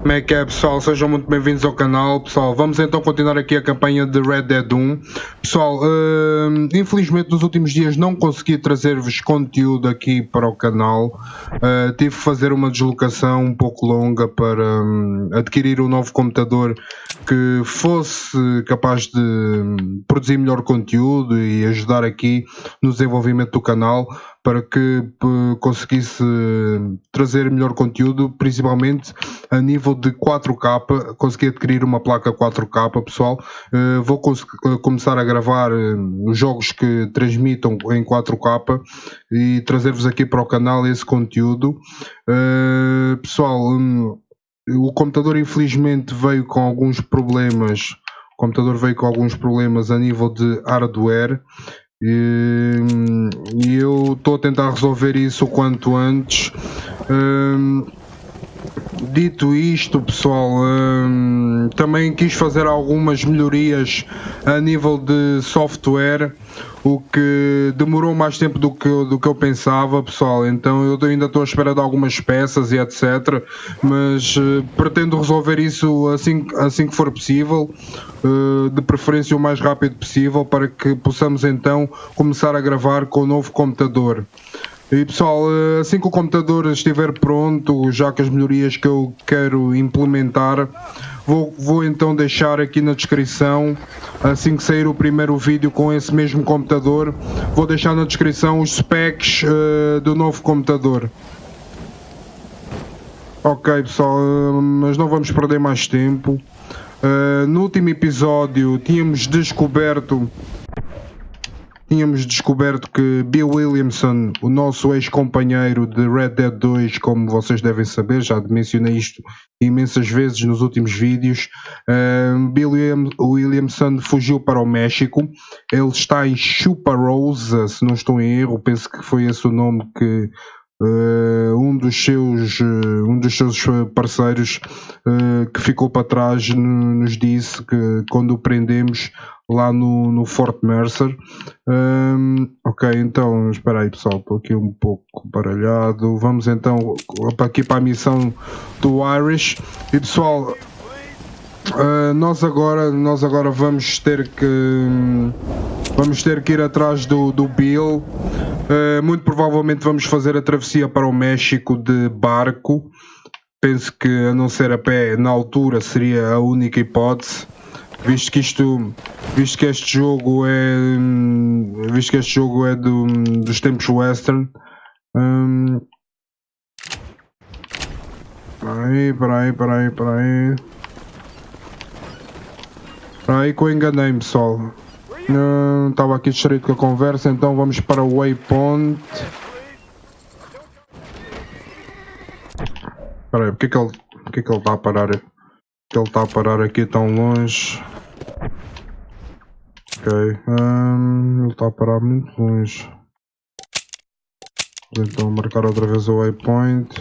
Como é que é, pessoal? Sejam muito bem-vindos ao canal. Pessoal, vamos então continuar aqui a campanha de Red Dead 1. Pessoal, infelizmente nos últimos dias não consegui trazer-vos conteúdo aqui para o canal. Tive que fazer uma deslocação um pouco longa para adquirir um novo computador que fosse capaz de produzir melhor conteúdo e ajudar aqui no desenvolvimento do canal, para que conseguisse trazer melhor conteúdo, principalmente a nível de 4K. Consegui adquirir uma placa 4K, pessoal. Vou começar a gravar os jogos que transmitam em 4K e trazer-vos aqui para o canal esse conteúdo. Pessoal, o computador infelizmente veio com alguns problemas. O computador veio com alguns problemas a nível de hardware. E eu estou a tentar resolver isso o quanto antes. Dito isto, pessoal, também quis fazer algumas melhorias a nível de software, o que demorou mais tempo do que eu pensava, pessoal. Então eu ainda estou à espera de algumas peças e etc, mas pretendo resolver isso assim que for possível, de preferência o mais rápido possível, para que possamos então começar a gravar com o novo computador. E pessoal, assim que o computador estiver pronto, já que as melhorias que eu quero implementar, vou então deixar aqui na descrição, assim que sair o primeiro vídeo com esse mesmo computador, vou deixar na descrição os specs do novo computador. Ok, pessoal, mas não vamos perder mais tempo. No último episódio tínhamos descoberto que Bill Williamson, o nosso ex-companheiro de Red Dead 2, como vocês devem saber, já mencionei isto imensas vezes nos últimos vídeos, Bill Williamson fugiu para o México. Ele está em Chuparosa, se não estou em erro, penso que foi esse o nome que um dos seus parceiros que ficou para trás nos disse, que quando o prendemos lá no Fort Mercer. Ok, então espera aí, pessoal, estou aqui um pouco baralhado. Vamos então aqui para a missão do Irish. E pessoal, nós agora vamos ter que ir atrás do Bill. Muito provavelmente vamos fazer a travessia para o México de barco. Penso que, a não ser a pé, na altura seria a única hipótese, visto que este jogo é dos tempos western. Peraí que eu enganei-me, pessoal. Estava aqui distraído com a conversa, então vamos para o waypoint. Espera aí, porque é que ele está a parar? Ele está a parar aqui tão longe. Ok, ele está a parar muito longe. Vou então marcar outra vez o waypoint.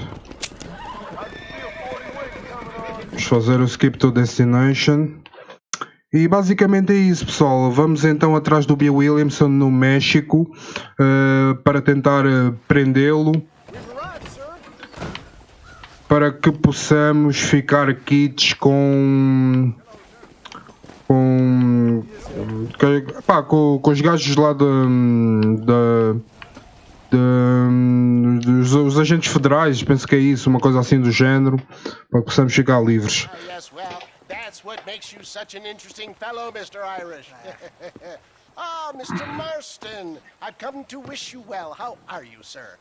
Vamos fazer o skip to destination. E basicamente é isso, pessoal. Vamos então atrás do Bill Williamson no México, para tentar prendê-lo, para que possamos ficar quites com os gajos lá dos agentes federais. Penso que é isso, uma coisa assim do género, para que possamos ficar livres. That's what makes you such an interesting fellow, Mr. Irish. Ah, Mr. Marston, I've come to wish you well. How are you, sir?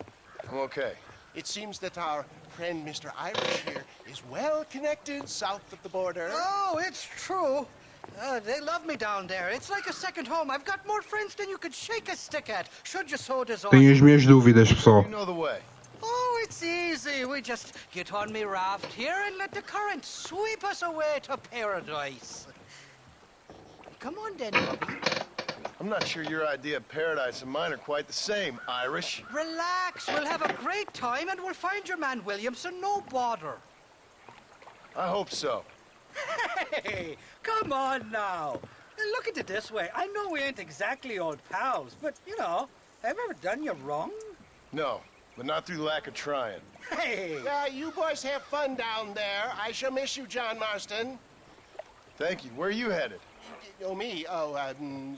I'm okay. It seems that our friend Mr. Irish here is well connected south of the border. Oh, it's true. They love me down there. It's like a second home. I've got more friends than you could shake a stick at, should you so desire. Tenho as minhas dúvidas, pessoal. You know the way. Oh, it's easy. We just get on me raft here and let the current sweep us away to paradise. Come on, then, Bobby. I'm not sure your idea of paradise and mine are quite the same, Irish. Relax. We'll have a great time and we'll find your man Williamson, no bother. I hope so. Hey, come on now. Look at it this way. I know we ain't exactly old pals, but, you know, have I ever done you wrong? No, but not through lack of trying. Hey! You boys have fun down there. I shall miss you, John Marston. Thank you. Where are you headed? Oh, me?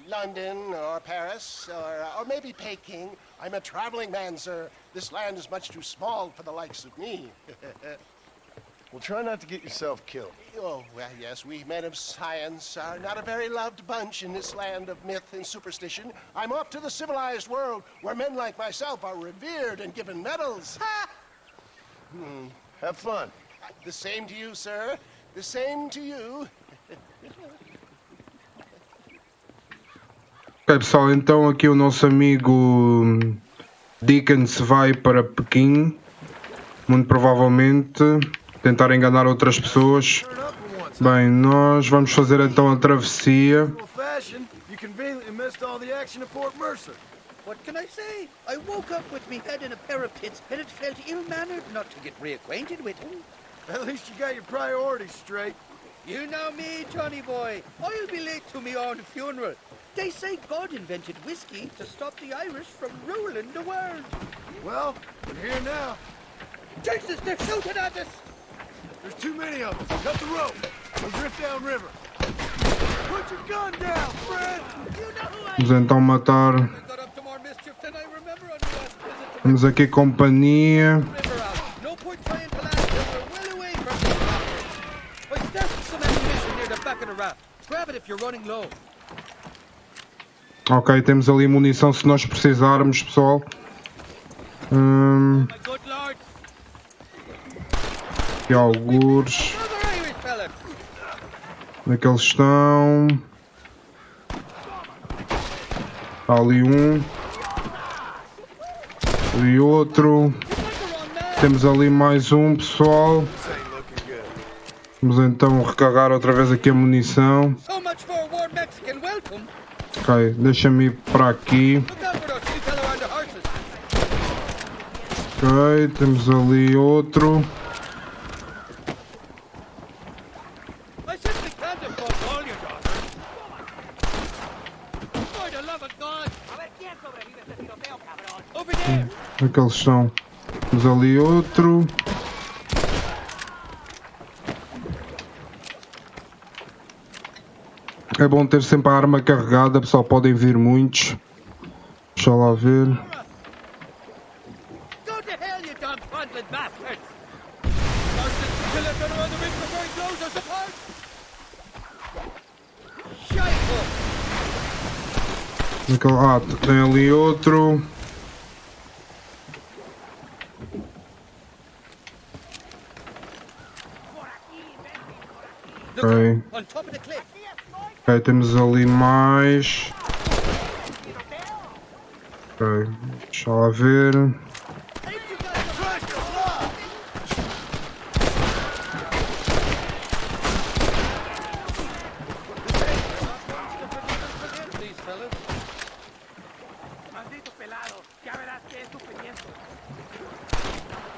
London or Paris or maybe Peking. I'm a traveling man, sir. This land is much too small for the likes of me. Well, try not to get yourself killed. Oh, well, yes, we men of science are not a very loved bunch in this land of myth and superstition. I'm off to the civilized world where men like myself are revered and given medals. Ha! Have fun. The same to you, sir. The same to you. Ok, pessoal, então aqui o nosso amigo Dickens vai para Pequim, muito provavelmente tentar enganar outras pessoas. Bem, nós vamos fazer então a travessia. What can I say? I woke up with me head in a pair of pits, and it felt ill-mannered not to get reacquainted with him. At least you got your priorities straight. You know me, Johnny boy. I'll be late to me own funeral. They say God invented whiskey to stop the Irish from ruling the world. Well, we're here now. Jesus, they're shooting at us! There's too many of them. Cut the rope. We'll drift downriver. Put your gun down, Fred! You know who I Vamos então matar. I got up to more mischief than I remember on the last visit to Temos aqui companhia. the river out. No point trying to last till we're well away from the raft. I stashed some ammunition near the back of the raft. Grab it if you're running low. Ok, temos ali munição se nós precisarmos, pessoal. My good lord. Aqui algures. Another Irish fella. Onde é que eles estão? Há ali um. Ali outro. Temos ali mais um, pessoal. Vamos então recarregar outra vez aqui a munição. So much for a warm Mexican welcome. Ok, deixa-me ir para aqui. Look out for those two fellow on the horses. Ok, temos ali outro. I simply can't afford all your daughters. For the love of God. Over there. Onde é que eles estão? Temos ali outro. É bom ter sempre a arma carregada, pessoal, podem vir muitos. Deixa lá ver. Go to hell, you damn fondling bastards. Kill that fellow on the ridge before he blows us apart. Shite. Tem ali outro. Look Ok, on top of the cliff. ok, temos ali mais. Ok, deixa lá ver. These fellas.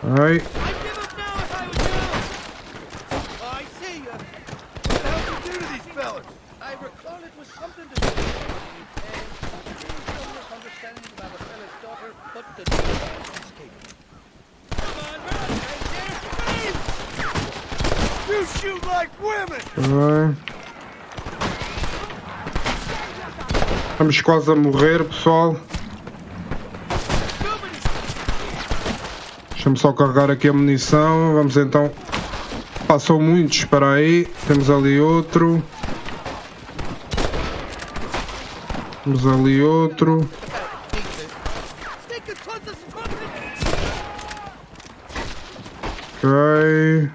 Ok, I'd give up now if I was you. Oh, I see you. What the hell did you do to these fellas? I recall it was something to do with some misunderstanding about a fella's daughter, but the details escaped me. Come on, run! Right there, You shoot like women! ok. Estamos quase a morrer, pessoal. Deixa-me só carregar aqui a munição. Vamos então. Passou muitos, espera aí. Temos ali outro. Temos ali outro. Ok.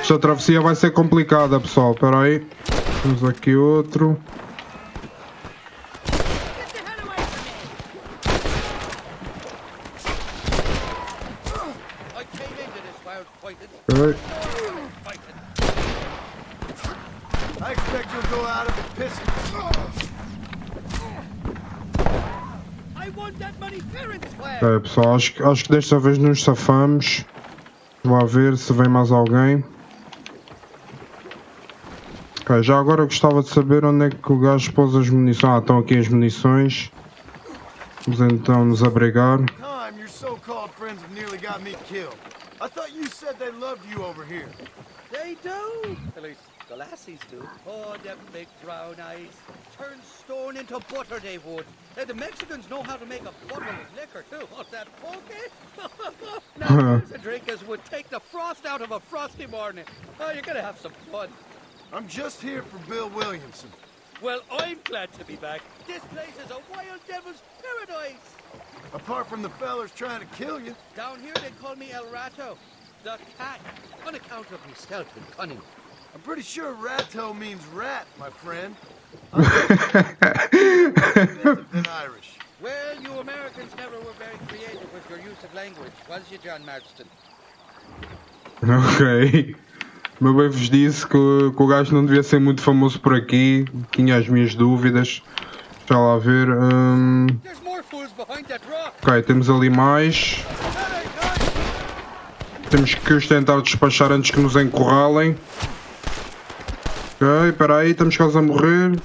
Esta travessia vai ser complicada, pessoal. Espera aí. Temos aqui outro. I came into this wild fighting. Ok. Fighting. I expect you'll go out of it pissing. I want that money fair and square. Ok, pessoal. Acho que desta vez nos safamos. Vamos ver se vem mais alguém. Ok, já agora eu gostava de saber onde é que o gajo pôs as munições. Ah, estão aqui as munições. Vamos então nos abrigar. Time your so-called friends have nearly got me killed. I thought you said they loved you over here. They do. At least the lassies do. Oh, them big brown eyes. Turn stone into butter, they would. The Mexicans know how to make a butterless liquor, too. Oh, that poke. Now, there's a drink as would take the frost out of a frosty morning. Oh, you're gonna have some fun. I'm just here for Bill Williamson. Well, I'm glad to be back. This place is a wild devil's paradise. Apart from the fellers trying to kill you. Down here, they call me El Rato, the cat, on account of my stealth and cunning. I'm pretty sure Ratto means rat, my friend. Than Irish. Well, you Americans never were very creative with your use of language, was you, John Marston? Ok. Meu bem vos disse que o gajo não devia ser muito famoso por aqui. Tinha as minhas dúvidas. Deixa lá ver. There's more fools behind that rock. Ok, temos ali mais. Temos que os tentar despachar antes que nos encurralem. Ok, espera aí, estamos quase a morrer.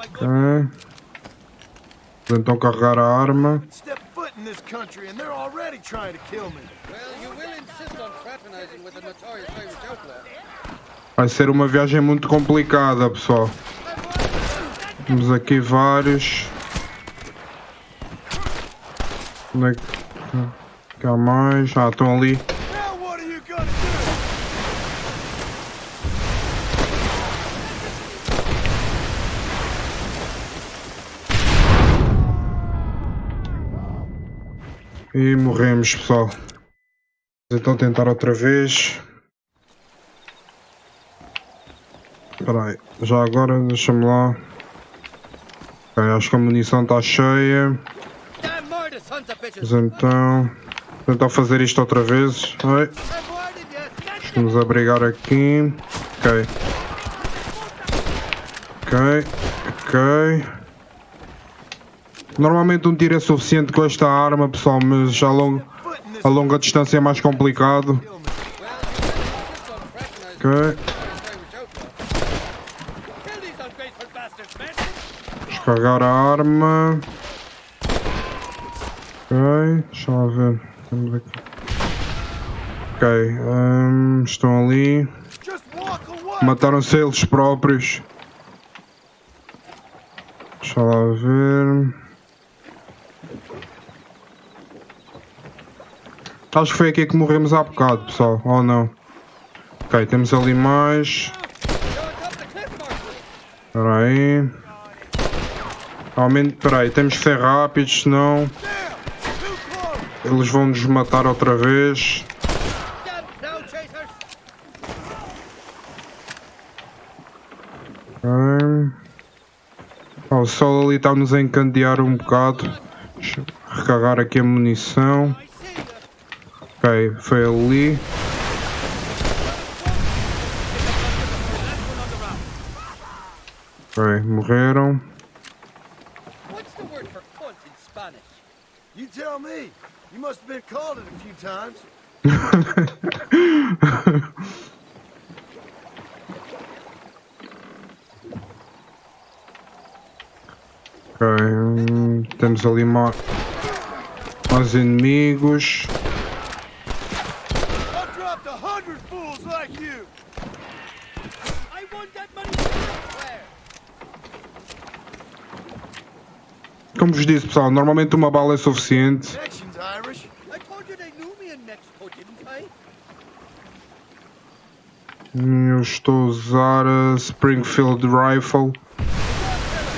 Ok. Vou então carregar a arma. Step foot in this country and they're already trying to kill me. Well, you will insist on fraternizing with the notorious Irish outlaw. Vai ser uma viagem muito complicada, pessoal. Temos aqui vários. Onde é que há mais? Ah, estão ali. Now what are you gonna do? E morremos, pessoal. Vamos então tentar outra vez. Espera aí, já agora deixa-me lá. Ok, acho que a munição está cheia. Damn murder, sons of bitches. Mas então, tentar fazer isto outra vez. Oi. Vamos abrigar aqui. Ok. Ok. Normalmente um tiro é suficiente com esta arma, pessoal, mas a longa distância é mais complicado. Ok. Descarregar a arma. Ok, deixa lá ver. Temos aqui. Ok, estão ali. Mataram-se eles próprios. Deixa lá ver. Acho que foi aqui que morremos há bocado, pessoal. Ou não? Ok, temos ali mais. Espera aí. Espera aí, temos que ser rápidos, senão eles vão nos matar outra vez. Ok. O sol ali está-nos a encandear um bocado. Deixa eu recarregar aqui a munição. Ok, foi ali. Ok, morreram. What's the word for cunt in Spanish? You tell me. You must have been called it a few times. Ok, temos ali mais inimigos. I've dropped 100 fools like you. I want that money elsewhere. Como vos disse, pessoal, normalmente uma bala é suficiente. Connections, Irish. I told you they knew me in Mexico, didn't I? Eu estou a usar a Springfield Rifle.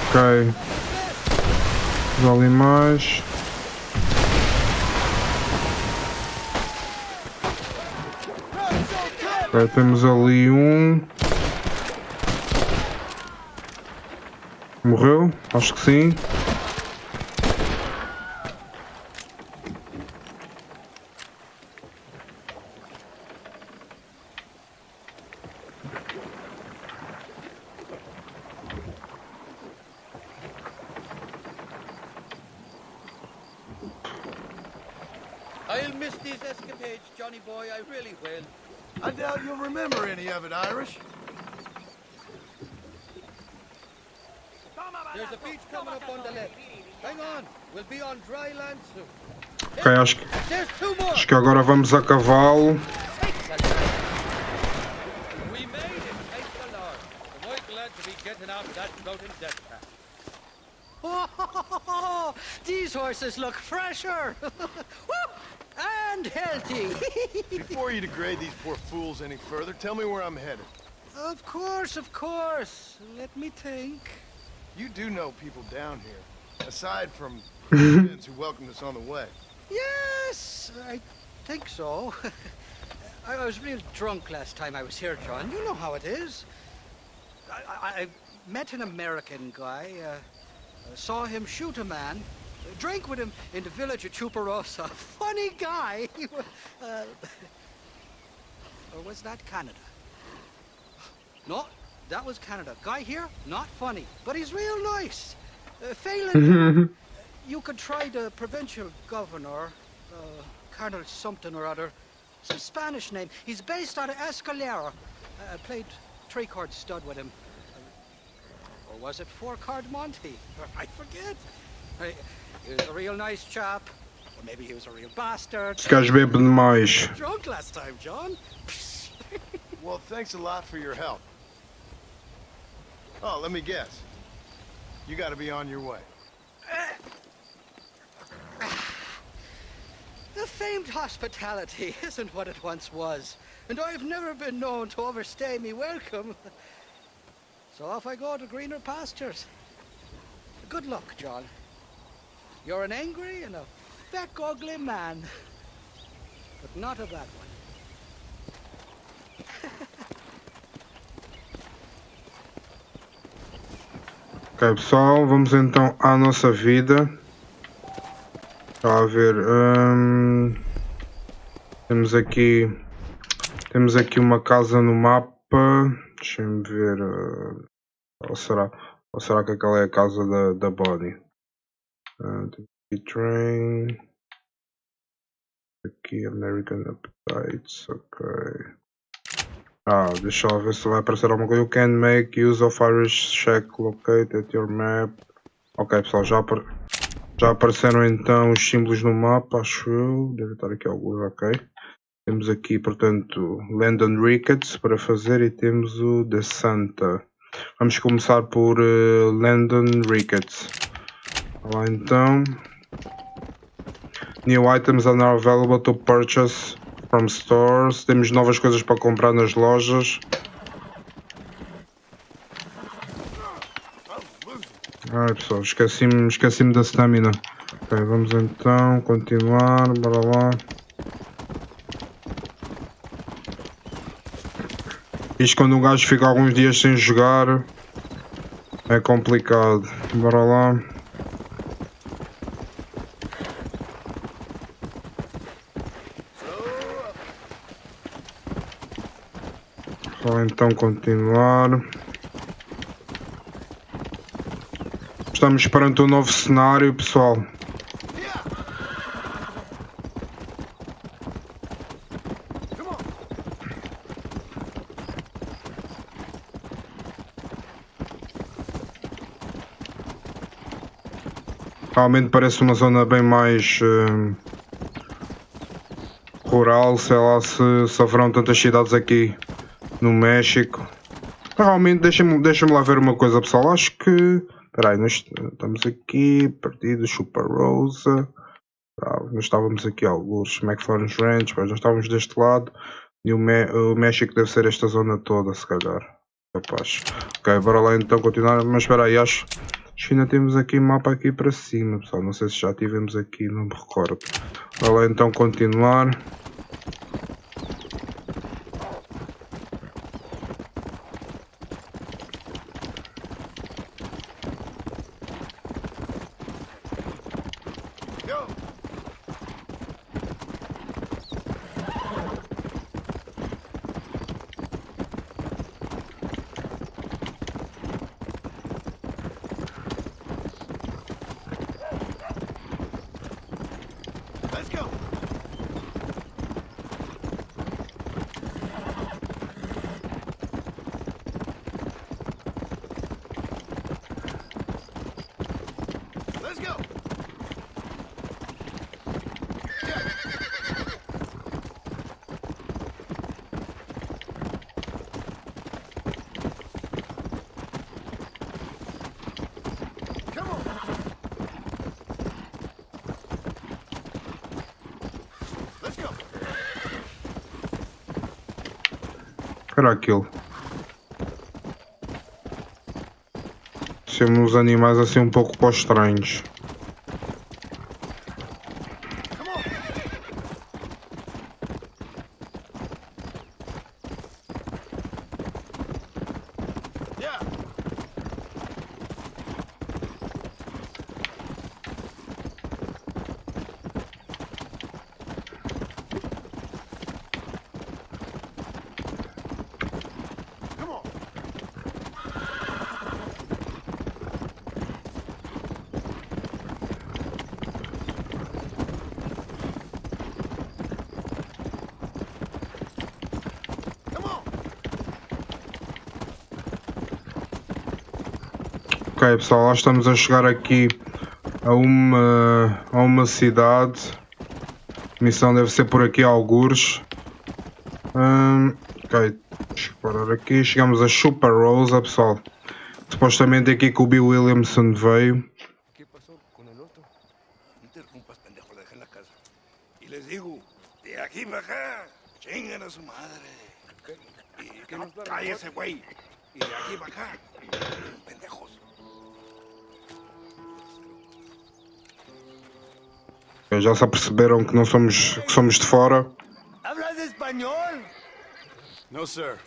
Ok. Vamos ali mais. Ok, temos ali um. Morreu? Acho que sim. I'll miss these escapades, Johnny boy, I really will. I doubt you'll remember any of it, Irish. Toma There's a beach coming up on the left. Hang on, we'll be on dry land soon. Ok, There's two more. acho que agora vamos a cavalo. We made it, thank the Lord. The white glad to be getting out of that floating death trap. Oh, these horses look fresher. Woo! And healthy. Before you degrade these poor fools any further, tell me where I'm headed. Of course, of course. Let me think. You do know people down here, aside from kids who welcomed us on the way. Yes, I think so. I was real drunk last time I was here, John. You know how it is. I met an American guy, saw him shoot a man, drank with him in the village of Chuparosa. Funny guy. Or was that Canada? No, that was Canada. Guy here, not funny, but he's real nice. Phelan, you could try the provincial governor, Colonel something or other. Some Spanish name. He's based out of Escalera. I played 3-card stud with him. Or was it 4-card Monte? I forget. He was a real nice chap. Or maybe he was a real bastard. Esse gajo bebe demais. Drunk last time, John. Well, thanks a lot for your help. Oh, let me guess. You gotta be on your way. The famed hospitality isn't what it once was, and I've never been known to overstay me welcome. So off I go to greener pastures. Good luck, John. You're an angry and a feck ugly man, but not a bad one. Ok, pessoal, vamos então à nossa vida. Está a ver. Temos aqui uma casa no mapa. Deixem-me ver. Ou será que aquela é a casa da Bonnie? Train. Aqui American Appetites. Ok. Deixa eu ver se vai aparecer alguma coisa. You can make use of Irish check locate at your map. Ok, pessoal, já apareceram então os símbolos no mapa, acho eu. Deve estar aqui alguns, ok. Temos aqui, portanto, Landon Ricketts para fazer e temos o The Santa. Vamos começar por Landon Ricketts. Lá então. New items are now available to purchase from stores. Temos novas coisas para comprar nas lojas. Ai pessoal, esqueci-me da stamina. Ok, vamos então continuar, bora lá. Isto quando um gajo fica alguns dias sem jogar é complicado. Bora lá. Vou então continuar. Estamos perante um novo cenário, pessoal. Realmente parece uma zona bem mais rural, sei lá se haverão tantas cidades aqui no México. Realmente deixa-me lá ver uma coisa, pessoal. Acho que... Espera aí, nós estamos aqui, Partida, Chuparosa. Nós estávamos aqui alguns, McFarland's Ranch, mas nós estávamos deste lado. E o México deve ser esta zona toda, se calhar. Capaz. Ok, bora lá então continuar. Mas espera aí, acho que ainda temos aqui mapa aqui para cima, pessoal. Não sei se já tivemos aqui, não me recordo. Bora lá então continuar. Era aquilo. Temos uns animais assim um pouco pós estranhos. Ok, pessoal, lá estamos a chegar aqui a uma cidade. A missão deve ser por aqui, algures. Ok, deixa eu parar aqui. Chegamos a Super Rosa, pessoal. Supostamente aqui que o Bill Williamson veio. ¿Qué pasó con el otro? No interrumpas, pendejo, lo dejé en la casa. Y les digo, de aquí para acá, chingan a su madre. Y que no cállese, güey. Y de aquí para acá, pendejos. Já se aperceberam que somos de fora. ¿Hablas español? No, sir.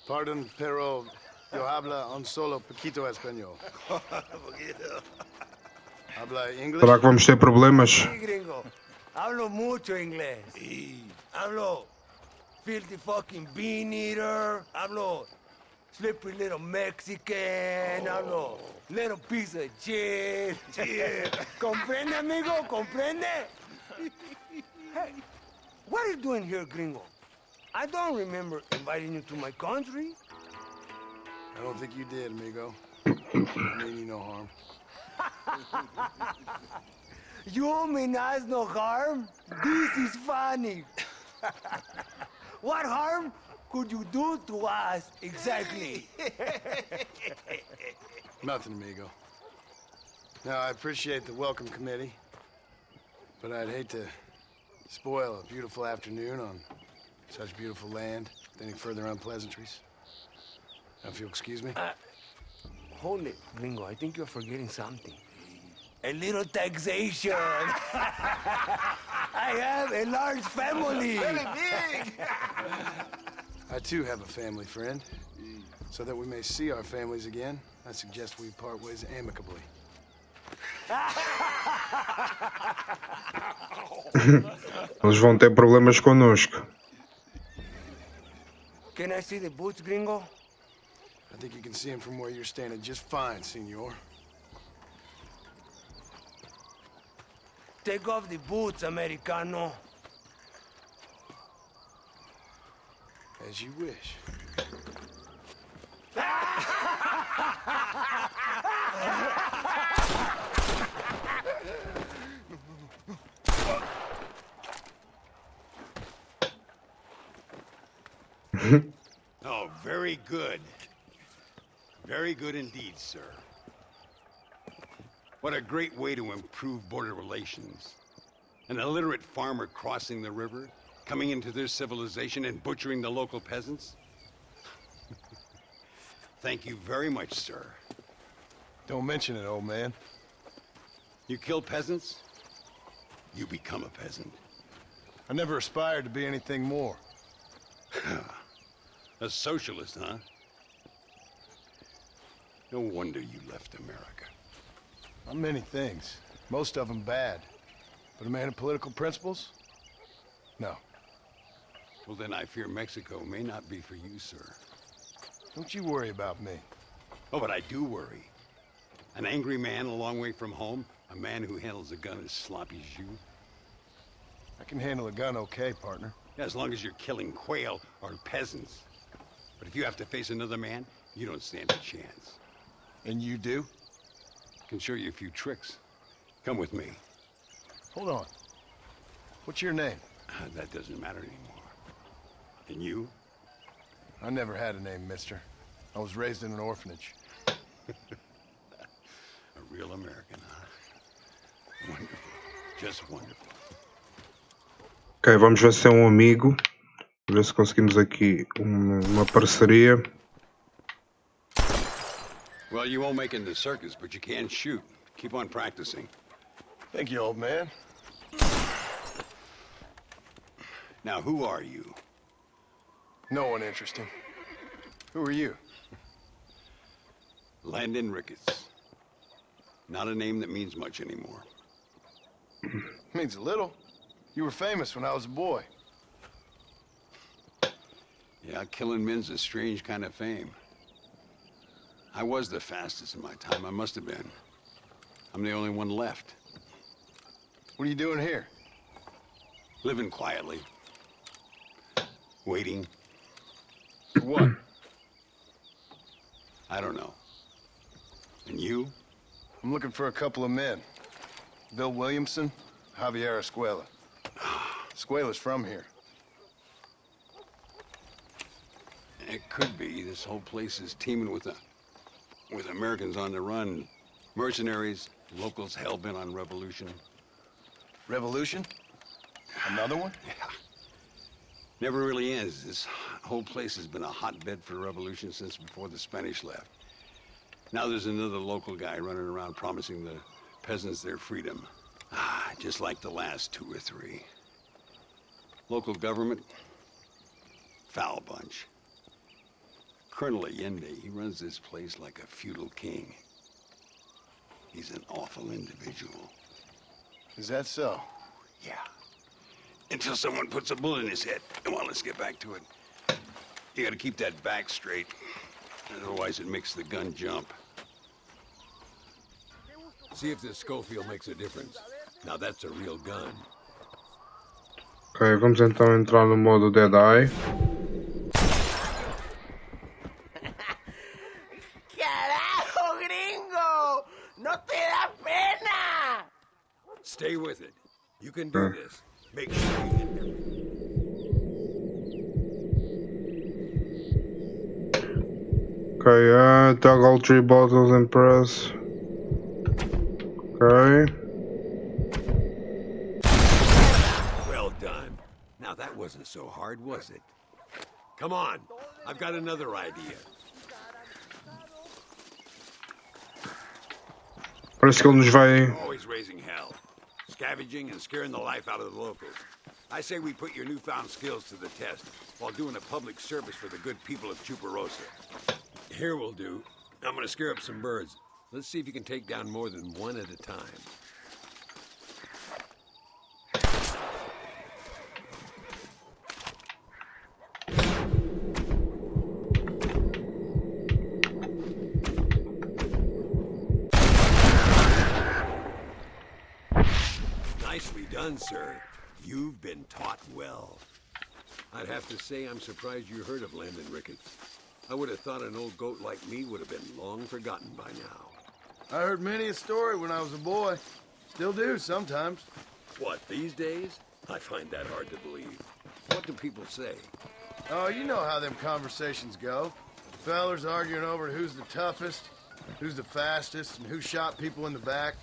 Pardon, pero yo habla un solo poquito español. ¿Habla inglés? Será que vamos ter problemas? Sí, gringo. Hablo mucho inglés. Hablo filthy fucking bean eater. Hablo slippery little Mexican. Hablo little piece of shit. ¿Comprende, amigo? ¿Comprende? Hey, what are you doing here, gringo? I don't remember inviting you to my country. I don't think you did, amigo. I mean you no harm. You mean us no harm? This is funny. What harm could you do to us exactly? Nothing, amigo. Now, I appreciate the welcome committee, but I'd hate to spoil a beautiful afternoon on such beautiful land with any further unpleasantries. Now, if you'll excuse me. Hold it, gringo. I think you're forgetting something. A little taxation. I have a large family. Very big. I too have a family, friend. So that we may see our families again, I suggest we part ways amicably. Eles vão ter problemas connosco. Can I see the boots, gringo? I think you can see them from where you're standing just fine, senor. Take off the boots, Americano. As you wish. Oh, very good. Very good indeed, sir. What a great way to improve border relations. An illiterate farmer crossing the river, coming into their civilization and butchering the local peasants? Thank you very much, sir. Don't mention it, old man. You kill peasants, you become a peasant. I never aspired to be anything more. A socialist, huh? No wonder you left America. I'm many things. Most of them bad. But a man of political principles? No. Well, then I fear Mexico may not be for you, sir. Don't you worry about me. Oh, but I do worry. An angry man a long way from home, a man who handles a gun as sloppy as you. I can handle a gun okay, partner. Yeah, as long as you're killing quail or peasants. But if you have to face another man, you don't stand a chance. And you do? I can show you a few tricks. Come with me. Hold on. What's your name? That doesn't matter anymore. And you? I never had a name, mister. I was raised in an orphanage. A real American, huh? Wonderful. Just wonderful. Ok, vamos ver se é um amigo. Ver se conseguimos aqui uma parceria. Well, you won't make it in the circus, but you can shoot. Keep on practicing. Thank you, old man. Now, who are you? No one interesting. Who are you? Landon Ricketts. Not a name that means much anymore. Means a little. You were famous when I was a boy. Yeah, killing men's a strange kind of fame. I was the fastest in my time. I must have been. I'm the only one left. What are you doing here? Living quietly. Waiting. For what? I don't know. And you? I'm looking for a couple of men. Bill Williamson, Javier Escuela. Escuela's from here. It could be. This whole place is teeming with Americans on the run. Mercenaries, locals hell-bent on revolution. Revolution? Another one? Yeah. Never really ends. This whole place has been a hotbed for revolution since before the Spanish left. Now there's another local guy running around promising the peasants their freedom. Just like the last 2 or 3. Local government, foul bunch. Colonel Allende, he runs this place like a feudal king. He's an awful individual. Is that so? Yeah. Until someone puts a bullet in his head. Come on, let's get back to it. You gotta keep that back straight. Otherwise it makes the gun jump. See if this Schofield makes a difference. Now that's a real gun. Ok, vamos então entrar no modo Dead Eye. ¡Carajo, gringo! ¡No te da pena! Stay with it. You can do this. Make sure you hit them. Ok, toggle 3 bottles and press. Ok. Well done. Now that wasn't so hard, was it? Come on. I've got another idea. Parece que ele nos vai. Always raising hell. Scavenging and scaring the life out of the locals. I say we put your newfound skills to the test while doing a public service for the good people of Chuparosa. Here will do. I'm gonna scare up some birds. Let's see if you can take down more than one at a time. Nicely done, sir. You've been taught well. I'd have to say I'm surprised you heard of Landon Ricketts. I would have thought an old goat like me would have been long forgotten by now. I heard many a story when I was a boy. Still do sometimes. What, these days? I find that hard to believe. What do people say? Oh, you know how them conversations go. Fellers arguing over who's the toughest, who's the fastest, and who shot people in the back.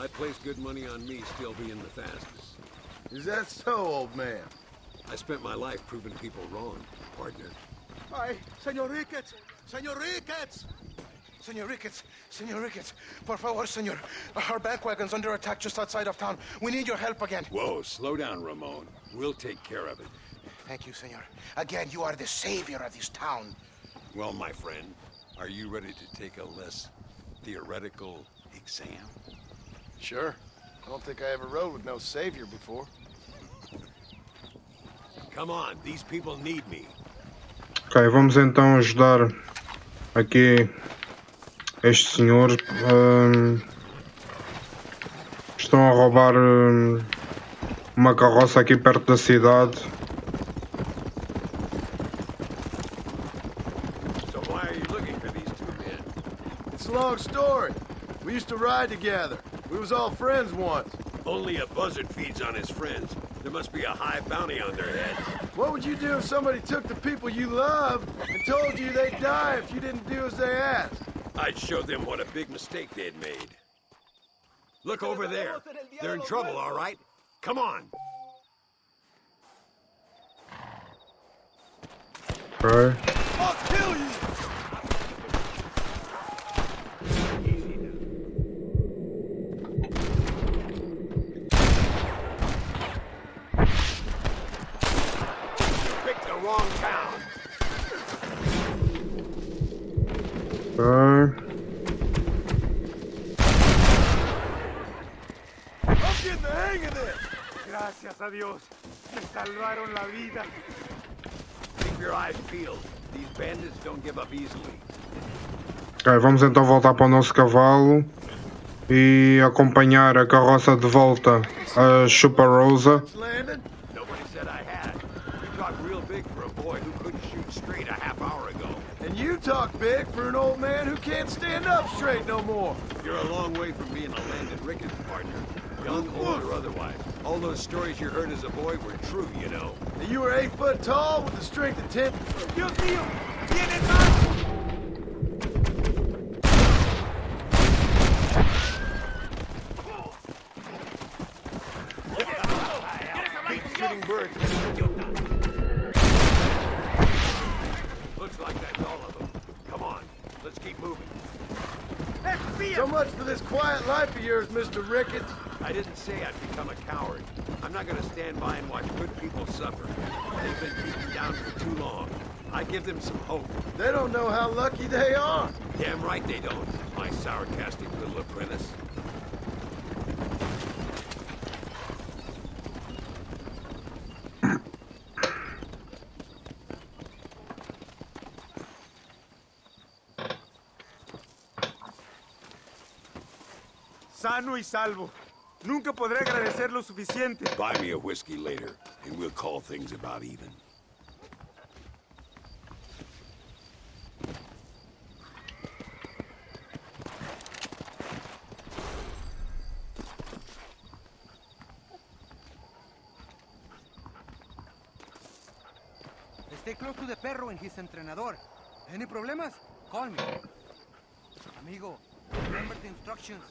I'd place good money on me still being the fastest. Is that so, old man? I spent my life proving people wrong, partner. Ay, Señor Ricketts! Señor Ricketts! Señor Ricketts! Señor Ricketts! Por favor, señor. Our bank wagon's under attack just outside of town. We need your help again. Whoa, slow down, Ramon. We'll take care of it. Thank you, senor. Again, you are the savior of this town. Well, my friend, are you ready to take a less theoretical exam? Sure. I don't think I ever rode with no savior before. Come on, these people need me. Ok, vamos então ajudar aqui este senhor. Estão a roubar uma carroça aqui perto da cidade. So why are you looking for these 2 men? It's a long story. We used to ride together. We was all friends once. Only a buzzard feeds on his friends. There must be a high bounty on their heads. What would you do if somebody took the people you love and told you they'd die if you didn't do as they asked? I'd show them what a big mistake they'd made. Look over there. They're in trouble, all right? Come on. Ok. Ok. Gracias a Dios. Me salvaron la vida. Keep your eyes peeled. These bandits don't give up easily. Ok, vamos então voltar para o nosso cavalo e acompanhar a carroça de volta a Chupa Rosa. Nobody said I had. You talk real big for a boy who couldn't shoot straight a half hour ago. And you talk big for an old man who can't stand up straight no more. You're a long way from being a landed Ricketts partner. Young, old, or otherwise. All those stories you heard as a boy were true, you know. And you were 8 foot tall with the strength of 10. Dios mío! ¡Vienen más! Shooting birds. Looks like that's all of them. Come on, let's keep moving. So much for this quiet life of yours, Mr. Ricketts. I didn't say I'd become a coward. I'm not gonna stand by and watch good people suffer. They've been beaten down for too long. I give them some hope. They don't know how lucky they are. Damn right they don't, my sarcastic little apprentice. Sano y salvo. Nunca podré agradecer lo suficiente. Buy me a whiskey later, and we'll call things about even. Stay close to the perro and his entrenador. Any problemas? Call me. Amigo, remember the instructions.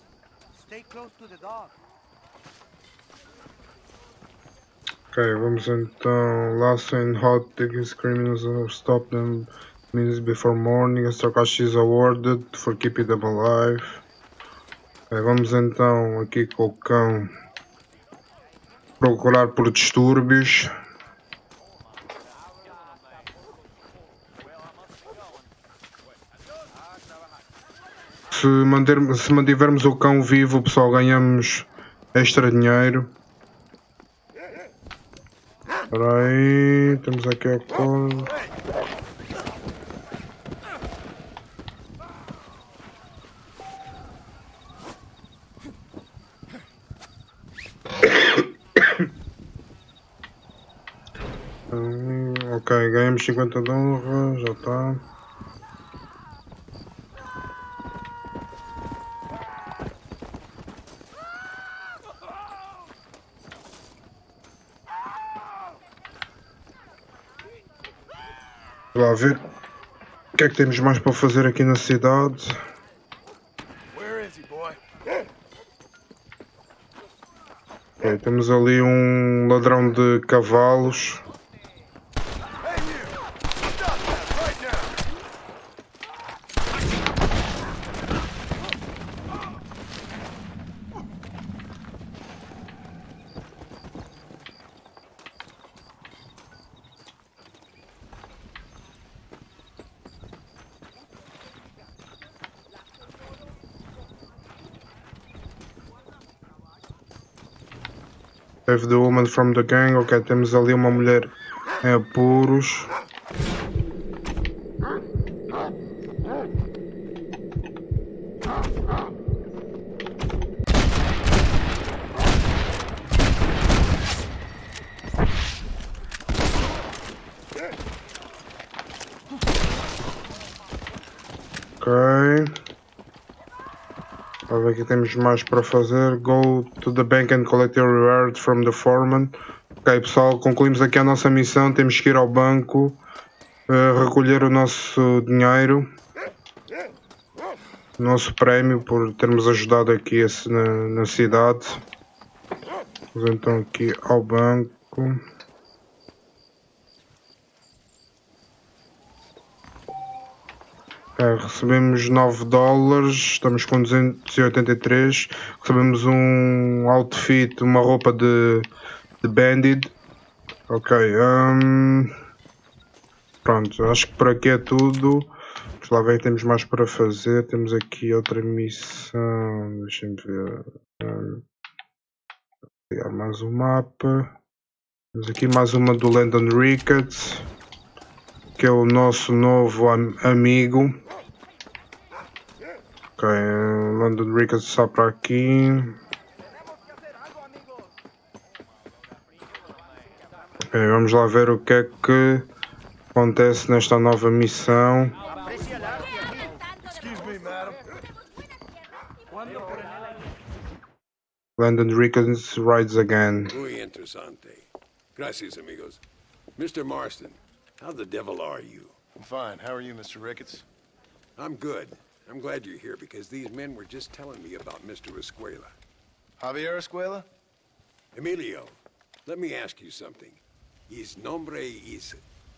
Stay close to the dog. Ok, vamos então. Lasso and hot these criminals are stopped them minutes before morning. A Sarkashi is awarded for keeping them alive. Ok, vamos então aqui com o cão procurar por distúrbios. Se mantivermos o cão vivo, pessoal, ganhamos extra dinheiro. Espera aí, temos aqui a coisa. Ok, ganhamos 50 de honra, já está. Vamos lá ver o que é que temos mais para fazer aqui na cidade. Where is he, boy? Ok, temos ali um ladrão de cavalos. Hey, you! Stop that right now! Save the woman from the gang. Ok, temos ali uma mulher em apuros. Ok. Vamos ver aqui temos mais para fazer. Go to the bank and collect your reward from the foreman. Ok, pessoal, concluímos aqui a nossa missão. Temos que ir ao banco, recolher o nosso dinheiro, o nosso prémio por termos ajudado aqui na cidade. Vamos então aqui ao banco. Recebemos $9, estamos com 283. Recebemos um outfit, uma roupa de bandit. Ok, pronto, acho que por aqui é tudo. Vamos lá ver, temos mais para fazer. Temos aqui outra missão. Deixem-me ver. Pegar mais um mapa. Temos aqui mais uma do Landon Ricketts, que é o nosso novo amigo. Ok, Landon Ricketts está para aqui. Ok, vamos lá ver o que é que acontece nesta nova missão. Landon Ricketts rides again. Muy interesante. Gracias, amigos. Mr. Marston, how the devil are you? I'm fine. How are you, Mr. Ricketts? I'm good. I'm glad you're here because these men were just telling me about Mr. Escuela. Javier Escuela? Emilio, let me ask you something. His nombre is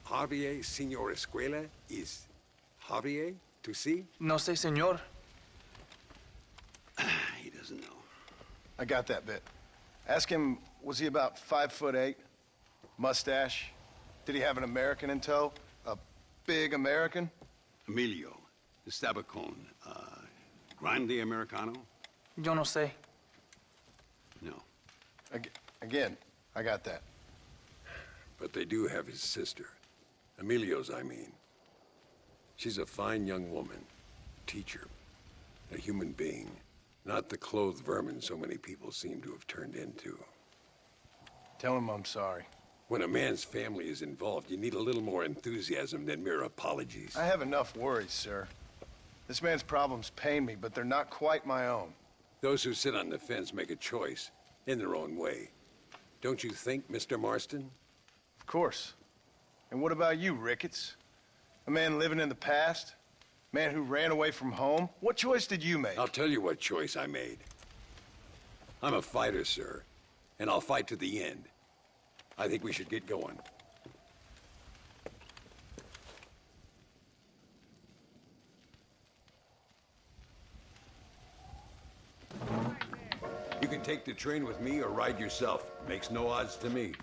Javier Señor Escuela? Is Javier to see? No sé, señor. He doesn't know. I got that bit. Ask him, was he about 5'8"? Mustache? Did he have an American in tow? A big American? Emilio, Estabacon, Grande Americano? Yo no sé. No. Again, I got that. But they do have his sister. Emilio's, I mean. She's a fine young woman. Teacher. A human being. Not the clothed vermin so many people seem to have turned into. Tell him I'm sorry. When a man's family is involved, you need a little more enthusiasm than mere apologies. I have enough worries, sir. This man's problems pain me, but they're not quite my own. Those who sit on the fence make a choice, in their own way. Don't you think, Mr. Marston? Of course. And what about you, Ricketts? A man living in the past? Man who ran away from home? What choice did you make? I'll tell you what choice I made. I'm a fighter, sir, and I'll fight to the end. I think we should get going. You can take the train with me or ride yourself. Makes no odds to me.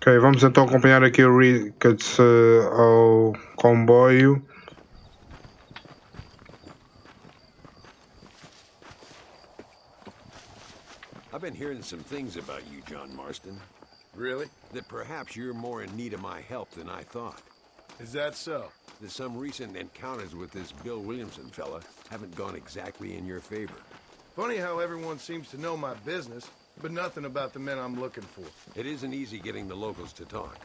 Ok, vamos então acompanhar aqui o Ricketts ao comboio. I've been hearing some things about you, John Marston. Really? That perhaps you're more in need of my help than I thought. Is that so? That some recent encounters with this Bill Williamson fella haven't gone exactly in your favor. Funny how everyone seems to know my business, but nothing about the men I'm looking for. It isn't easy getting the locals to talk.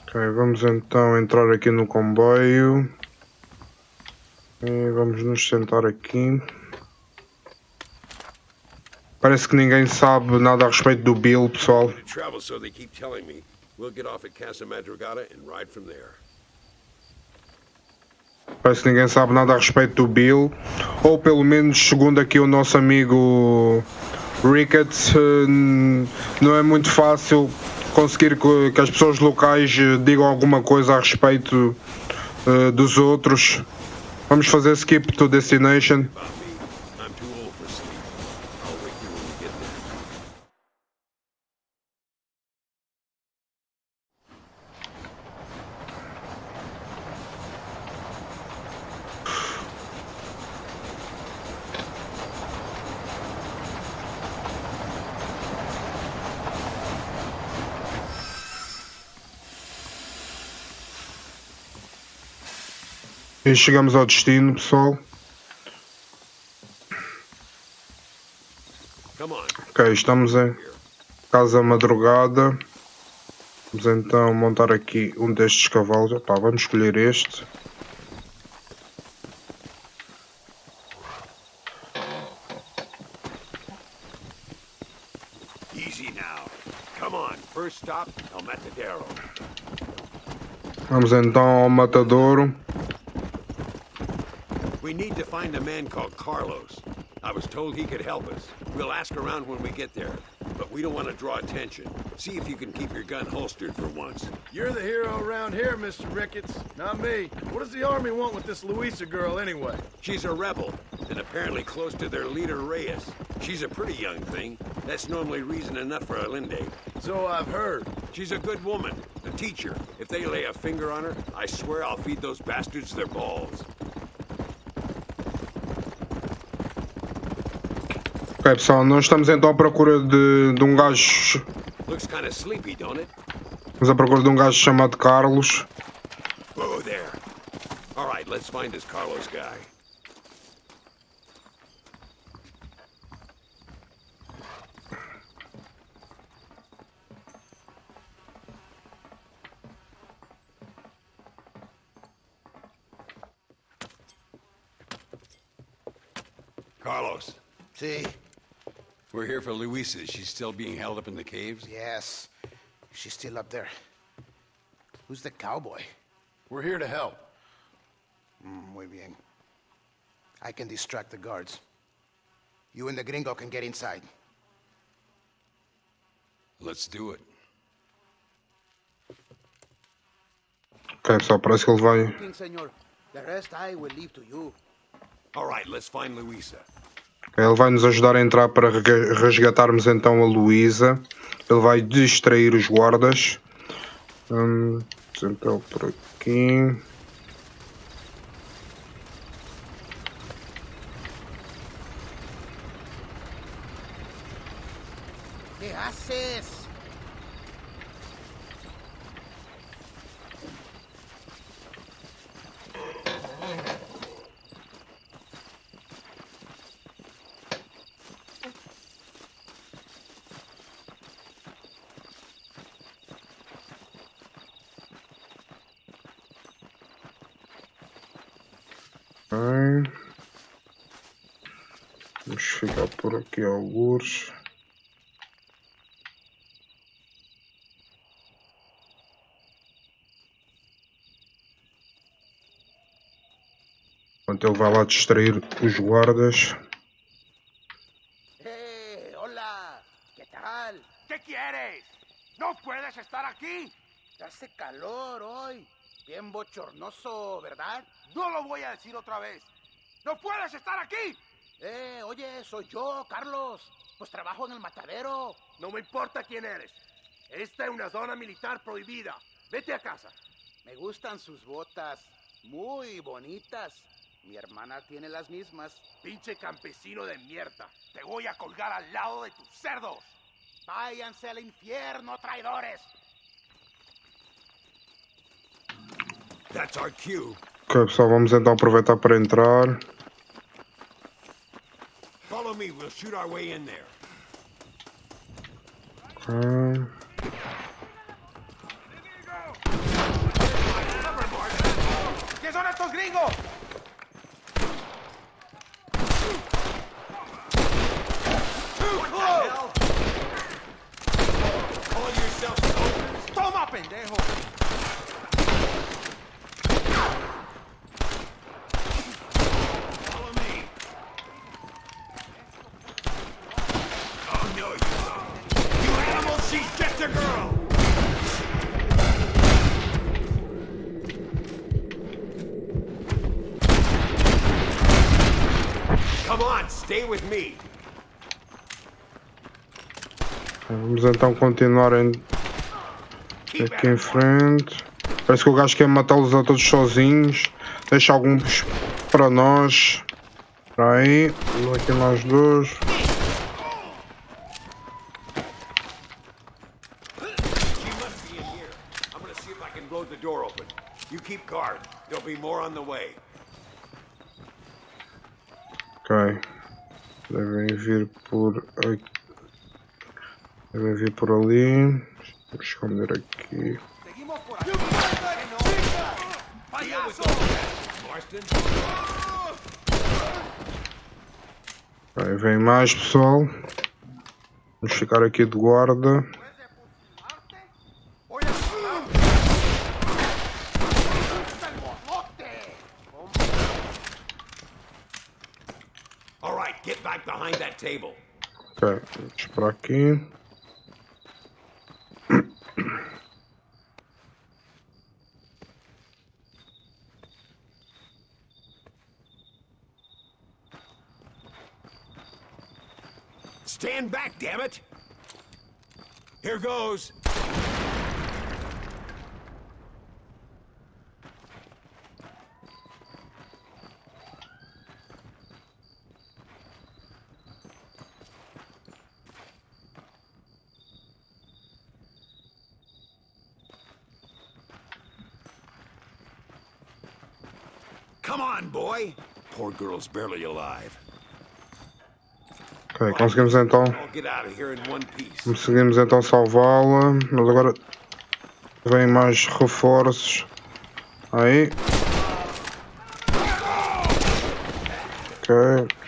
Ok, vamos então entrar aqui no comboio. E vamos nos sentar aqui. Parece que ninguém sabe nada a respeito do Bill, pessoal. Travel, so they keep telling me. We'll get off at Casa Madrugada and ride from there. Parece que ninguém sabe nada a respeito do Bill. Ou pelo menos, segundo aqui o nosso amigo Ricketts, não é muito fácil conseguir que as pessoas locais digam alguma coisa a respeito dos outros. Vamos fazer skip to destination. E chegamos ao destino, pessoal. Ok, estamos em Casa Madrugada. Vamos então montar aqui um destes cavalos. Opa, vamos escolher este. Easy now. Come on. First stop, El Matadero. Vamos então ao matadouro. We need to find a man called Carlos. I was told he could help us. We'll ask around when we get there. But we don't want to draw attention. See if you can keep your gun holstered for once. You're the hero around here, Mr. Ricketts, not me. What does the army want with this Luisa girl anyway? She's a rebel, and apparently close to their leader, Reyes. She's a pretty young thing. That's normally reason enough for a Linde. So I've heard. She's a good woman, a teacher. If they lay a finger on her, I swear I'll feed those bastards their balls. Ok, pessoal, nós estamos então à procura de um gajo. Looks kind of sleepy, don't it? Estamos à procura de um gajo chamado Carlos. Oh, there. All right, let's find this Carlos guy. Carlos. See? We're here for Luisa. She's still being held up in the caves? Yes. She's still up there. Who's the cowboy? We're here to help. Muy bien. I can distract the guards. You and the gringo can get inside. Let's do it. Ok, pessoal, parece que ele vai. Senor. The rest I will leave to you. All right, let's find Luisa. Ele vai nos ajudar a entrar para resgatarmos então a Luisa. Ele vai distrair os guardas. Vamos então por aqui. ¿Qué haces? Vamos ficar por aqui alguns. Enquanto ele vai lá distrair os guardas. Hola. ¿Qué tal? ¿Qué quieres? ¿No puedes estar aquí? Hace calor hoy. Bien bochornoso, ¿verdad? No lo voy a decir otra vez. ¡No puedes estar aquí! Oye, soy yo, Carlos. Pues trabajo en el matadero. No me importa quién eres. Esta es una zona militar prohibida. Vete a casa. Me gustan sus botas. Muy bonitas. Mi hermana tiene las mismas. Pinche campesino de mierda. Te voy a colgar al lado de tus cerdos. Váyanse al infierno, traidores. That's our cue. Ok, pessoal, vamos então aproveitar para entrar. Follow me, we'll shoot our way in there. ¿Qué son estos gringos? Call yourself soldiers? ¡Toma, pendejo! Follow me. Oh, no, you don't. You animal, she's just a girl! Come on, stay with me. Vamos então continuar aqui em frente. Parece que o gajo quer matá-los a todos sozinhos. Deixa alguns para nós. Espera aí. Vamos aqui nós dois. She must be in here. I'm gonna see if I can blow the door open. You keep guard. There'll be more on the way. Ok. Devem vir por aqui. Devem vir por ali. Vou esconder aqui. Seguimos por aquí. ¡Payaso! Marston? Aí vem mais pessoal. Vamos ficar aqui de guarda. camp behind that table. Ok, vamos para aqui. Stand back, damn it! Here goes. Come on, boy. Poor girl's barely alive. Ok, conseguimos então. I'll get out of here in one piece. Conseguimos então salvá-la. Mas agora vem mais reforços. Aí. Ok,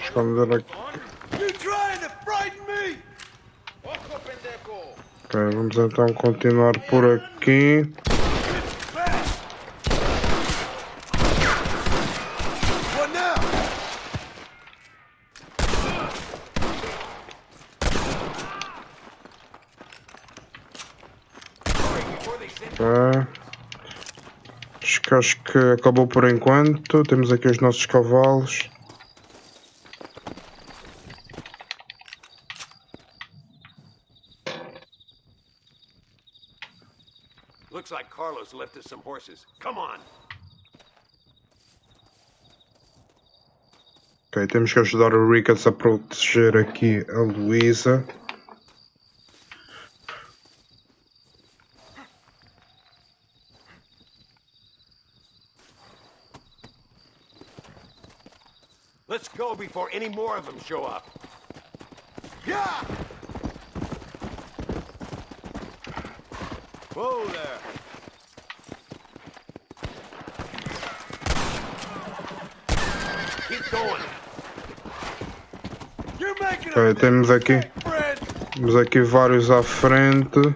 esconder aqui. You trying to frighten me? Ok, vamos então continuar por aqui. What now? Ok. Acho que acabou por enquanto. Temos aqui os nossos cavalos. Looks like Carlos left us some horses. Come on. Ok, temos que ajudar o Ricketts a proteger aqui a Luísa. Let's go before any more of them show up. Yeah! Whoa there. Keep going. You're making Ok, temos aqui vários à frente.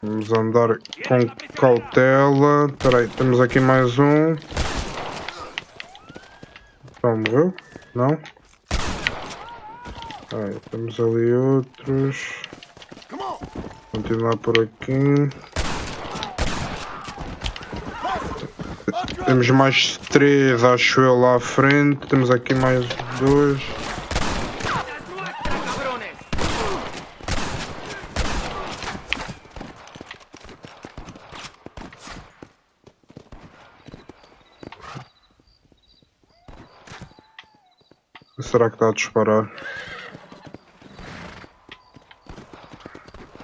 Vamos andar com cautela. Espera aí, temos aqui mais um. Não morreu? Não? Aí, temos ali outros. Continuar por aqui. Temos mais 3, acho eu, lá à frente. Temos aqui mais 2. Será que está a disparar?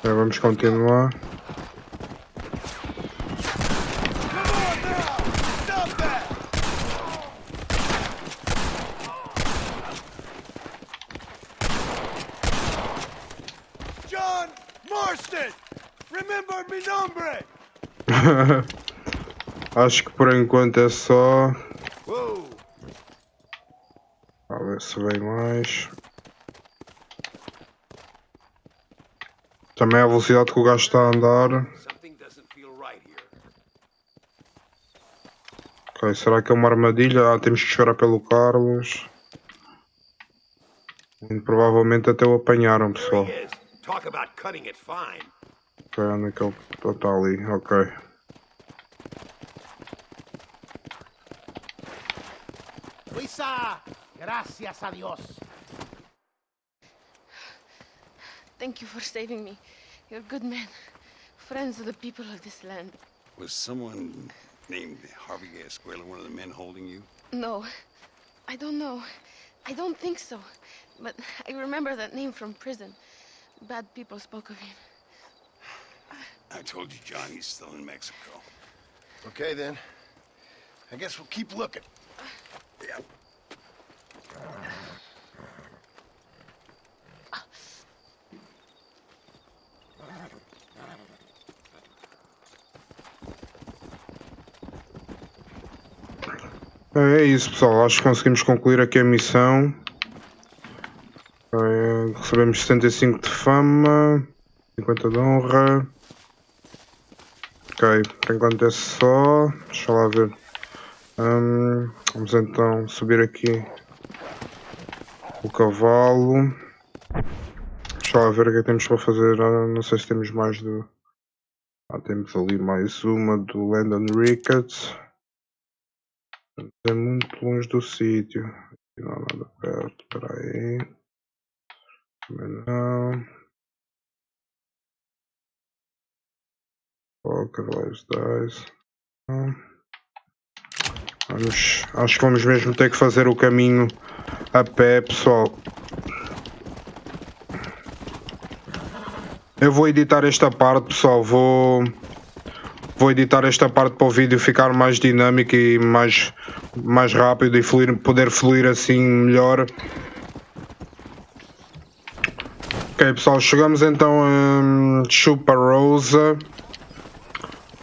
Vamos continuar. John Marston! Remember me nombre! Acho que por enquanto é só. Whoa! A ver se vem mais. Também a velocidade que o gajo está a andar. Something doesn't feel right here. Ok, será que é uma armadilha? Ah, temos que esperar pelo Carlos. E provavelmente até o apanharam, pessoal. There he is. Talk about cutting it fine. Ok, onde é que ele está ali? Ok. Luisa, gracias a Dios. Thank you for saving me. You're good men, friends of the people of this land. Was someone named Javier Escuela one of the men holding you? No, I don't know. I don't think so. But I remember that name from prison. Bad people spoke of him. I told you, John, he's still in Mexico. Okay, then. I guess we'll keep looking. Yeah. É isso, pessoal. Acho que conseguimos concluir aqui a missão. Recebemos 75 de fama, 50 de honra. Ok, por enquanto é só. Deixa lá ver. Vamos então subir aqui o cavalo. Deixa lá ver o que é que temos para fazer. Não sei se temos mais do. Temos ali mais uma do Landon Ricketts. É muito longe do sítio. Aqui não há nada perto. Espera aí. Também não. Cavaleiros 10. Acho que vamos mesmo ter que fazer o caminho a pé, pessoal. Eu vou editar esta parte, pessoal. Vou editar esta parte para o vídeo ficar mais dinâmico e mais rápido e poder fluir assim melhor. Ok, pessoal, chegamos então a Chupa Rosa.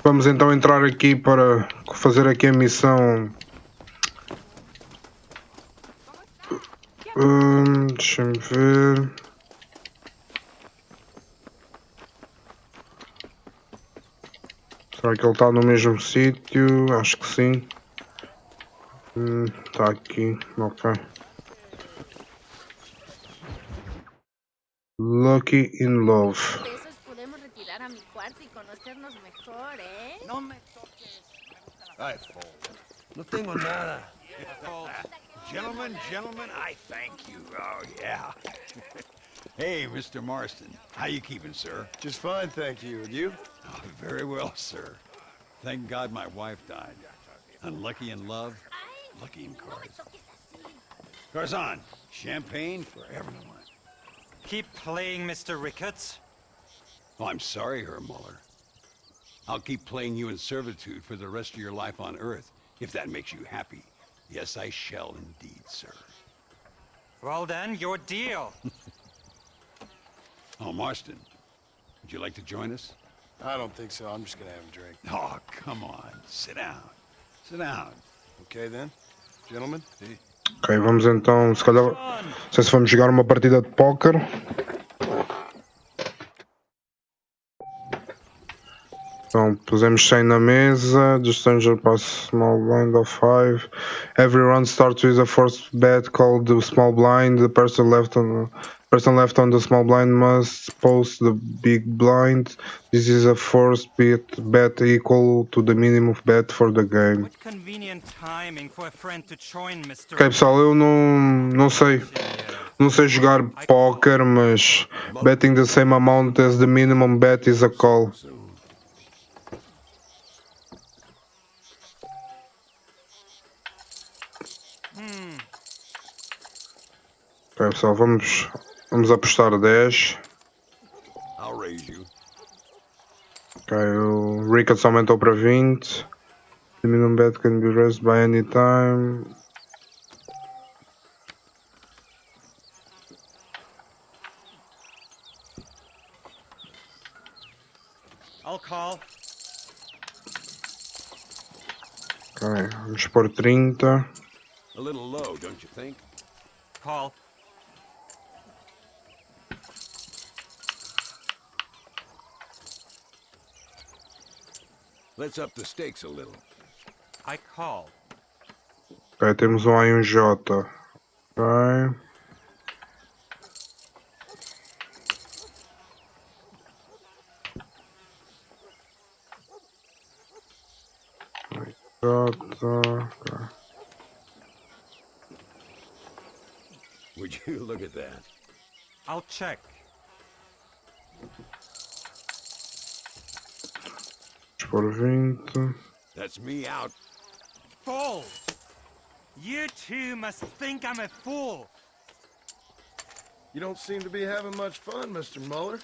Vamos então entrar aqui para fazer aqui a missão. Deixa-me ver. Será que ele está no mesmo sítio? Acho que sim. Está aqui, ok. Lucky in Love. Besos podemos retirar a mi cuarto y conocernos mejor, ¿eh? No me toques. Ay, fool. No tengo nada. Gentlemen, I thank you. Oh, yeah. Hey, Mr. Marston. How you keeping, sir? Just fine, thank you. And you? Oh, very well, sir. Thank God my wife died. Unlucky in love, lucky in cards. Garzon, champagne for everyone. Keep playing, Mr. Ricketts. Oh, I'm sorry, Herr Muller. I'll keep playing you in servitude for the rest of your life on Earth, if that makes you happy. Yes, I shall indeed, sir. Well then, your deal. Oh, Marston, would you like to join us? I don't think so. I'm just gonna have a drink. Oh, come on. Sit down. Sit down. Okay, then. Gentlemen? Ok, vamos então, se calhar, não sei se vamos jogar uma partida de póquer. Então, pusemos 100 na mesa. The stranger passes small blind of 5. Every round starts with a forced bet called the small blind. The person left on the small blind must post the big blind. This is a forced bet equal to the minimum bet for the game. What convenient timing for a friend to join, Mr. Ok, pessoal, eu não sei jogar póquer, mas betting the same amount as the minimum bet is a call. Ok, pessoal, vamos apostar 10. I'll raise you. Ok, o Ricketts aumentou para 20. The minimum bet can be raised by any time. I'll call. Ok, vamos pôr 30. A little low, don't you think? Call. Let's up the stakes a little. I call. Ok, temos um A e um J. Ok. Okay. Would you look at that? I'll check. Por 20. That's me out. Fool! You two must think I'm a fool. You don't seem to be having much fun, Mr. Muller.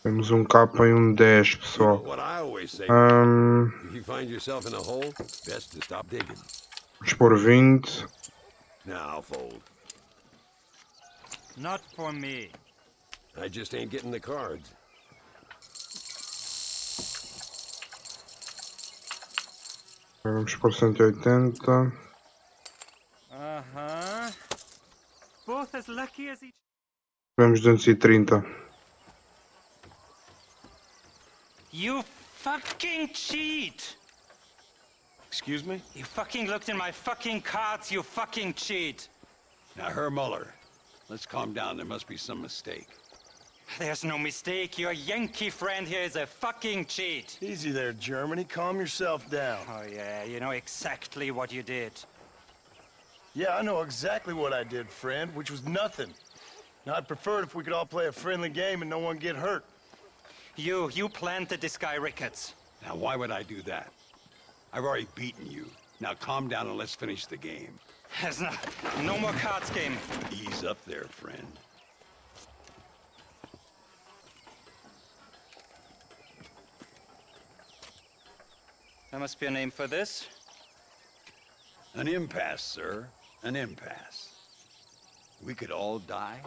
Temos um K e um 10, pessoal. What I always say, if you find yourself in a hole, best to stop digging. Vamos pôr 20. Now I'll fold. Not for me. I just ain't getting the cards. Vamos pôr 180. Uh-huh. Both as lucky as each Vamos 230. You fucking cheat! Excuse me? You fucking looked in my fucking cards, you fucking cheat! Now, Herr Muller, let's calm down. There must be some mistake. There's no mistake. Your Yankee friend here is a fucking cheat. Easy there, Germany. Calm yourself down. Oh, yeah, you know exactly what you did. Yeah, I know exactly what I did, friend, which was nothing. Now, I'd prefer it if we could all play a friendly game and no one get hurt. You planted this guy Ricketts. Now, why would I do that? I've already beaten you. Now, calm down and let's finish the game. There's no more cards game. Ease up there, friend. There must be a name for this. An impasse, sir. An impasse. We could all die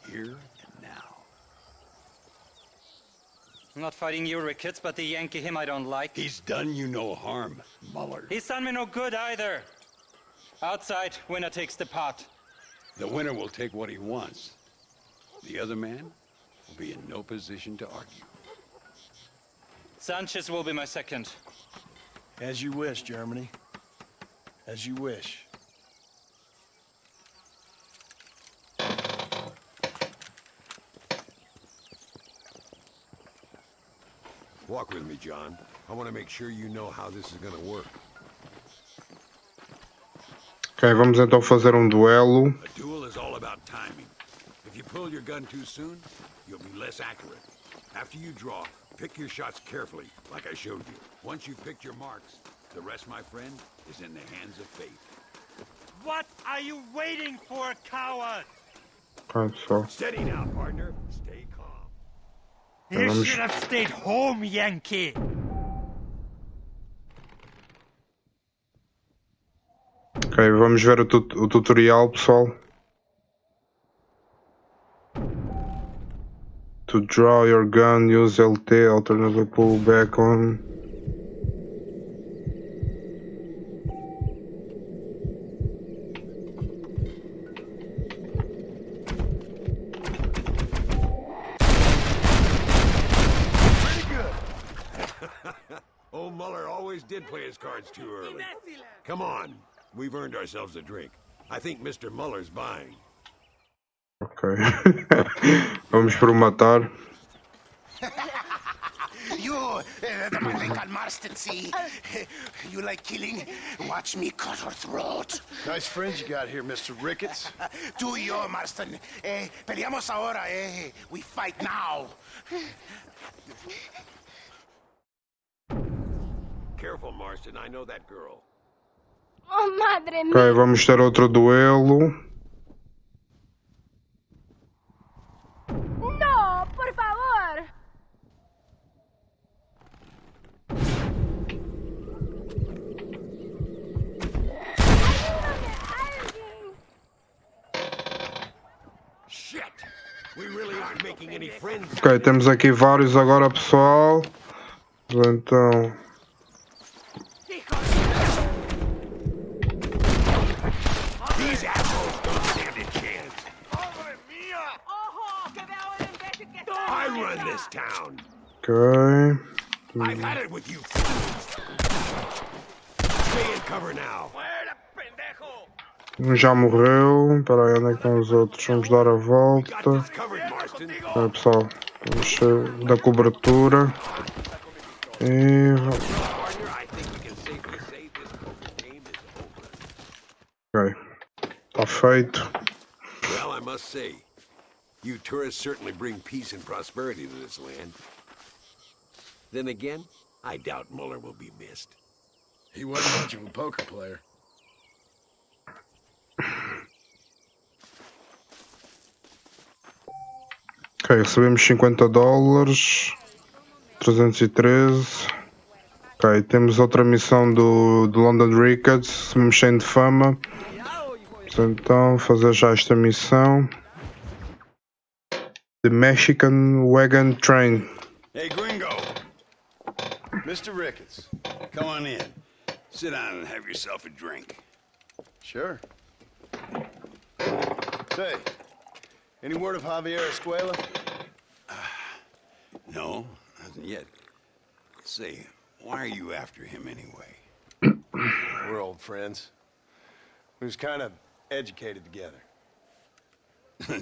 here and now. I'm not fighting you, Ricketts, but the Yankee him I don't like. He's done you no harm, Muller. He's done me no good either. Outside, winner takes the pot. The winner will take what he wants. The other man will be in no position to argue. Sanchez will be my second. As you wish, Germany. As you wish. Walk with me, John. I want to make sure you know how this is gonna work. Ok, vamos então fazer duelo. A duel is all about timing. If you pull your gun too soon, you'll be less accurate. After you draw, pick your shots carefully, like I showed you. Once you've picked your marks, the rest, my friend, is in the hands of fate. What are you waiting for, coward? Ok, só. Steady now, partner. Stay calm. You should have stayed home, Yankee. Ok, vamos ver o tutorial, pessoal. To draw your gun, use LT, alternately pull back on. Old Muller always did play his cards too early. Come on, we've earned ourselves a drink. I think Mr. Muller's buying. Ok. Vamos por matar. You, the man they call Marston, see? You like killing? Watch me cut her throat. Nice friends you got here, Mr. Ricketts. Tú y yo, Marston. Peleamos ahora, We fight now. Careful, Marston. I know that girl. Oh, madre mía. Ok, vamos ter outro duelo. No, por favor. Shit! We really aren't making any friends. Ok, temos aqui vários agora, pessoal. Então. These assholes don't stand a chance. I run this town. Ok. I've had it with you fools. Stay in cover now. Um já morreu. Espera aí, onde é que estão os outros? Vamos dar a volta. Ok, pessoal. Vamos sair da cobertura. E... Ok. Está feito. Well, I must say, you tourists certainly bring peace and prosperity to this land. Then again, I doubt Muller will be missed. He wasn't much of a poker player. Ok, recebemos $50. 313. Ok, temos outra missão do London Ricketts. Recebemos 100 de fama. Então, fazer já esta missão. The Mexican Wagon Train. Hey, Gringo. Mr. Ricketts. Come on in. Sit down and have yourself a drink. Sure. Say, Any word of Javier Escuela? No, nothing yet. Say, why are you after him anyway? We're old friends. We was kind of educated together.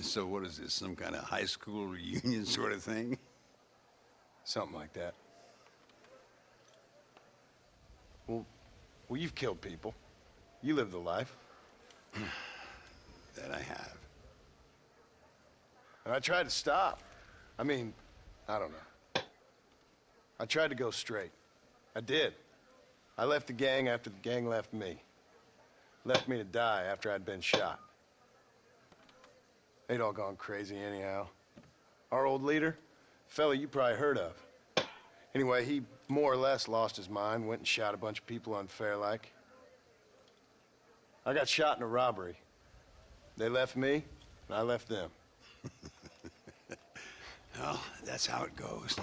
So what is this, some kind of high school reunion sort of thing? Something like that. Well, you've killed people. You lived the life. That I have. And I tried to stop. I mean, I don't know. I tried to go straight. I did. I left the gang after the gang left me. Left me to die after I'd been shot. They'd all gone crazy anyhow. Our old leader, fella you probably heard of. Anyway, he more or less lost his mind, went and shot a bunch of people unfair like. I got shot in a robbery. They left me, and I left them. Well, that's how it goes.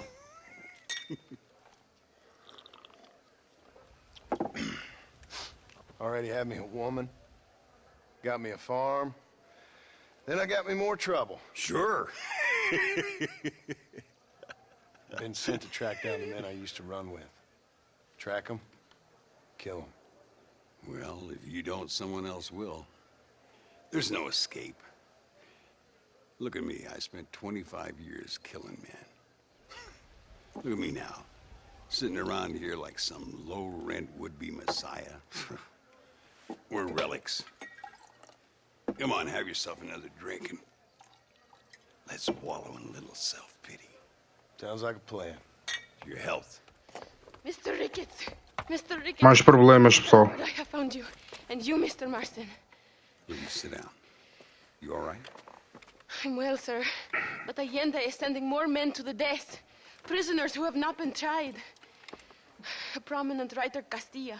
Already had me a woman, got me a farm, then I got me more trouble. Sure. Been sent to track down the men I used to run with. Track them, kill them. Well, if you don't, someone else will. There's no escape. Look at me, I spent 25 years killing men. Look at me now, sitting around here like some low-rent would-be messiah. We're relics. Come on, have yourself another drink and let's wallow in a little self-pity. Sounds like a plan. Your health. Mr. Ricketts! Mr. Ricketts! Mais problemas, pessoal. I have found you. And you, Mr. Marston. Will you sit down? You all right? I'm well, sir. But Allende is sending more men to the death. Prisoners who have not been tried. A prominent writer, Castilla,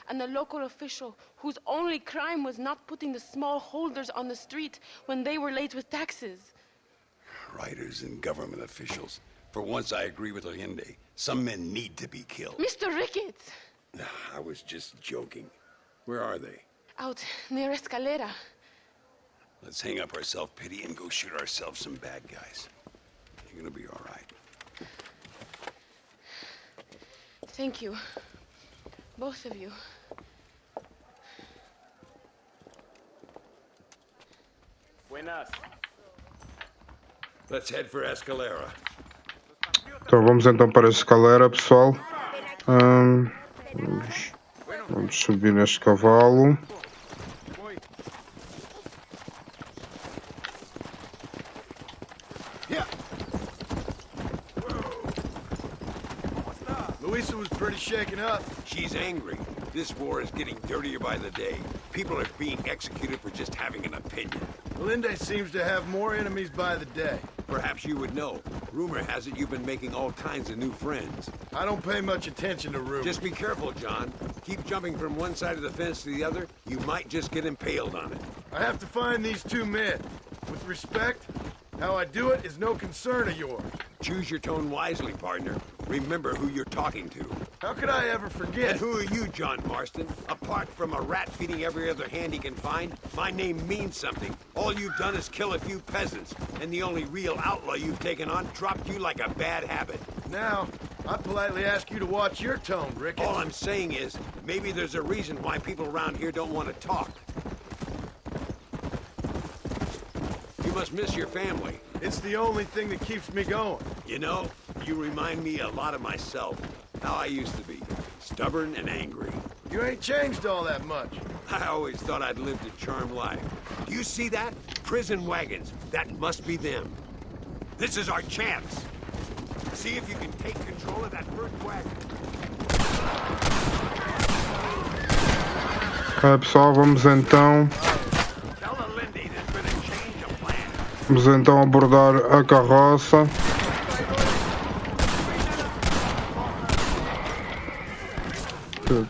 and a local official whose only crime was not putting the small holders on the street when they were late with taxes. Writers and government officials. For once, I agree with Allende. Some men need to be killed. Mr. Ricketts! I was just joking. Where are they? Out near Escalera. Let's hang up our self-pity and go shoot ourselves some bad guys. You're gonna be all right. Thank you. Both of you. Buenas. Let's head for Escalera. Então vamos então para a escalera, pessoal. Vamos subir neste cavalo. Luisa was pretty shaken up. She's angry. This war is getting dirtier by the day. People are being executed for just having an opinion. Allende seems to have more enemies by the day. Perhaps you would know. Rumor has it you've been making all kinds of new friends. I don't pay much attention to rumors. Just be careful, John. Keep jumping from one side of the fence to the other. You might just get impaled on it. I have to find these two men. With respect, how I do it is no concern of yours. Choose your tone wisely, partner. Remember who you're talking to. How could I ever forget? And who are you, John Marston? Apart from a rat feeding every other hand he can find, my name means something. All you've done is kill a few peasants, and the only real outlaw you've taken on dropped you like a bad habit. Now, I politely ask you to watch your tone, Ricketts. All I'm saying is, maybe there's a reason why people around here don't want to talk. You must miss your family. It's the only thing that keeps me going. You know, you remind me a lot of myself. How I used to be. Stubborn and angry. You ain't changed all that much. I always thought I'd lived a charmed life. Do you see that? Prison wagons. That must be them. This is our chance. See if you can take control of that first wagon. Pessoal, vamos então abordar a carroça.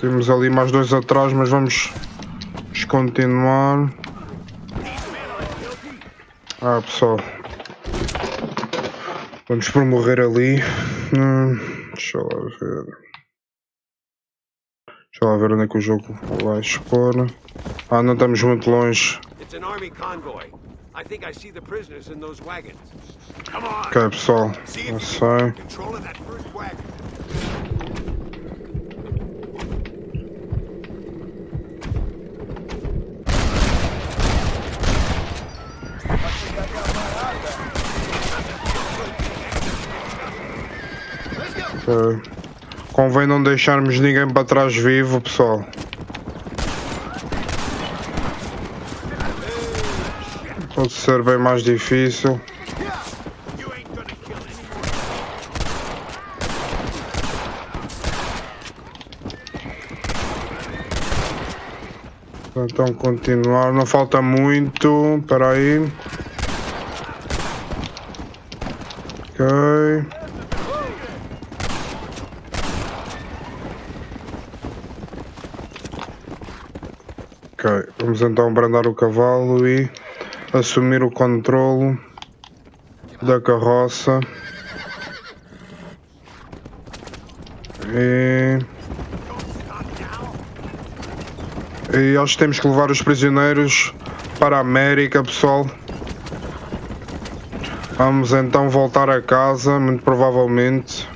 Temos ali mais dois atrás, mas vamos continuar. Pessoal, vamos promover ali. Deixa lá ver. Deixa lá ver onde é que o jogo vai expor. Não estamos muito longe. It's an army convoy. I think I see the prisoners in those wagons. Come on. Ok, pessoal. See Não if you sei. can control of that first wagon. Ok. Convém não deixarmos ninguém para trás vivo, pessoal. Pode ser bem mais difícil. Então continuar, não falta muito, espera aí. Ok. Ok, vamos então brandar o cavalo e assumir o controlo da carroça. E acho que temos que levar os prisioneiros para a América, pessoal. Vamos então voltar a casa, muito provavelmente.